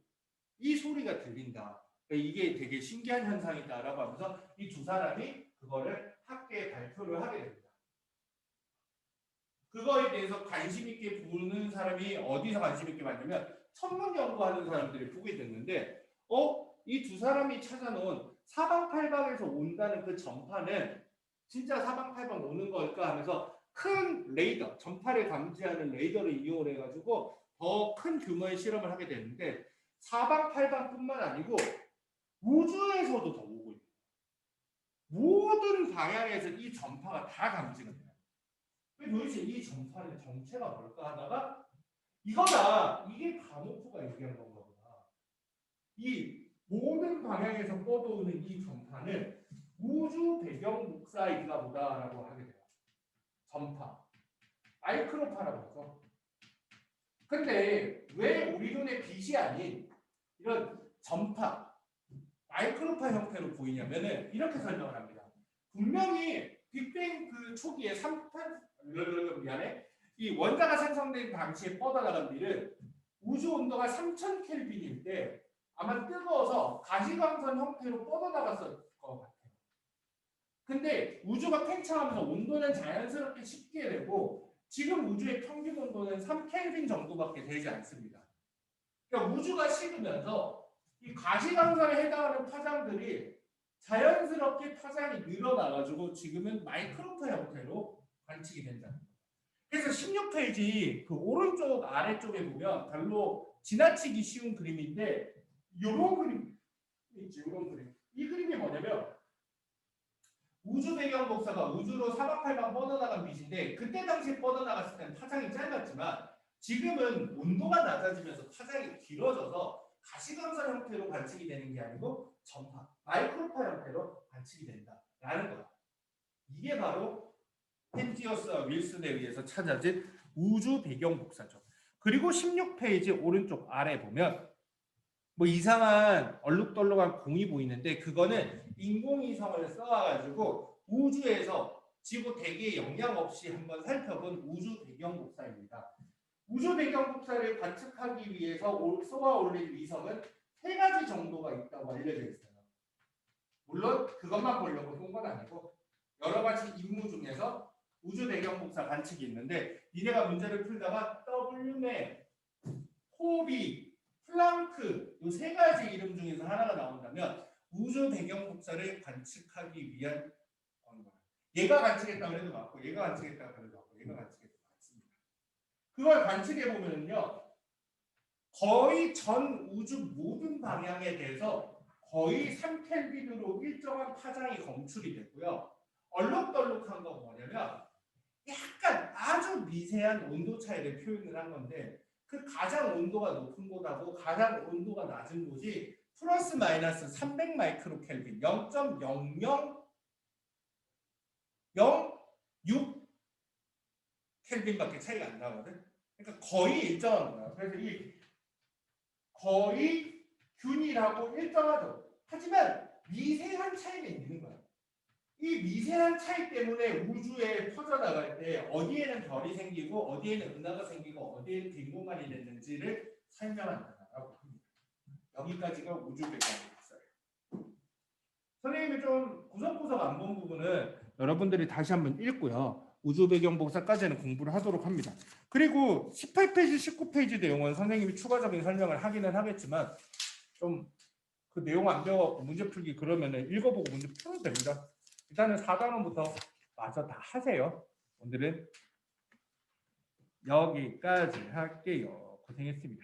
이 소리가 들린다. 그러니까 이게 되게 신기한 현상이다라고 하면서 이 두 사람이 그거를 학계에 발표를 하게 됩니다. 그거에 대해서 관심 있게 보는 사람이 어디서 관심 있게 봤냐면 천문 연구하는 사람들이 보게 됐는데 이 두 사람이 찾아놓은 사방팔방에서 온다는 그 전파는 진짜 사방팔방 오는 걸까 하면서 큰 레이더, 전파를 감지하는 레이더를 이용을 해가지고 더 큰 규모의 실험을 하게 됐는데 사방팔방뿐만 아니고 우주에서도 더 오고 있어요. 모든 방향에서 이 전파가 다 감지가 돼요. 도대체 이 전파의 정체가 뭘까 하다가 이거다. 이게 가모프가 얘기한 건가 보다. 이 모든 방향에서 뻗어오는 이 전파는 우주 배경 복사인가 보다라고 하게 돼요. 전파. 마이크로파라고 하죠. 근데 왜 우리 눈에 빛이 아닌 이런 전파, 마이크로파 형태로 보이냐면은 이렇게 설명을 합니다. 분명히 빅뱅 그 초기에 이 원자가 생성된 당시에 뻗어나간 빛은 우주 온도가 3000켈빈일 때 아마 뜨거워서 가시광선 형태로 뻗어나갔을 것 같아요. 근데 우주가 팽창하면서 온도는 자연스럽게 식게 되고 지금 우주의 평균 온도는 3켈빈 정도밖에 되지 않습니다. 그러니까 우주가 식으면서 이 가시광선에 해당하는 파장들이 자연스럽게 파장이 늘어나가지고 지금은 마이크로파 형태로 관측이 된다는 거예요. 그래서 16페이지 그 오른쪽 아래쪽에 보면 별로 지나치기 쉬운 그림인데 이런 그림 있지, 이런 그림. 이 그림이 뭐냐면 우주 배경 복사가 우주로 사방팔방 뻗어나간 빛인데 그때 당시에 뻗어나갔을 때는 파장이 짧았지만 지금은 온도가 낮아지면서 파장이 길어져서 가시광선 형태로 관측이 되는 게 아니고 전파, 마이크로파 형태로 관측이 된다라는 거야. 이게 바로 펜티어스와 윌슨에 의해서 찾아진 우주 배경 복사죠. 그리고 16페이지 오른쪽 아래 보면 뭐 이상한 얼룩덜룩한 공이 보이는데 그거는 인공위성을 써와가지고 우주에서 지구 대기에 영향 없이 한번 살펴본 우주 배경 복사입니다. 우주 배경 복사를 관측하기 위해서 쏘아 올릴 위성은 3가지 정도가 있다고 알려져 있어요. 물론 그것만 보려고 쏜 건 아니고 여러 가지 임무 중에서 우주 배경 복사 관측이 있는데 니네가 문제를 풀다가 WMAP, 호비, 플랑크 이 3가지 이름 중에서 하나가 나온다면 우주 배경 복사를 관측하기 위한 언어가 얘가 관측했다고 해도 맞고 얘가 관측했다고 해도 맞고 얘가 관측했다고 맞습니다. 그걸 관측해 보면요 거의 전 우주 모든 방향에 대해서 거의 3켈빈으로 일정한 파장이 검출이 됐고요. 얼룩덜룩한 건 뭐냐면 약간 아주 미세한 온도 차이를 표현을 한 건데 그 가장 온도가 높은 곳하고 가장 온도가 낮은 곳이 플러스 마이너스 300 마이크로 켈빈 0.0006 켈빈밖에 차이가 안 나거든. 그러니까 거의 일정한 거야. 그래서 이 거의 균일하고 일정하죠. 하지만 미세한 차이가 있는 거야. 이 미세한 차이 때문에 우주에 퍼져나갈 때 어디에는 별이 생기고 어디에는 은하가 생기고 어디에는 빈 공간이 됐는지를 설명한다라고 합니다. 여기까지가 우주 배경 복사예요. 선생님이 좀 구석구석 안 본 부분은 여러분들이 다시 한번 읽고요. 우주 배경 복사까지는 공부를 하도록 합니다. 그리고 18페이지, 19페이지 내용은 선생님이 추가적인 설명을 하기는 하겠지만 좀 그 내용 안 배워갖고 문제 풀기 그러면은 읽어보고 문제 풀어도 됩니다. 일단은 4단원부터 마저 다 하세요. 오늘은 여기까지 할게요. 고생했습니다.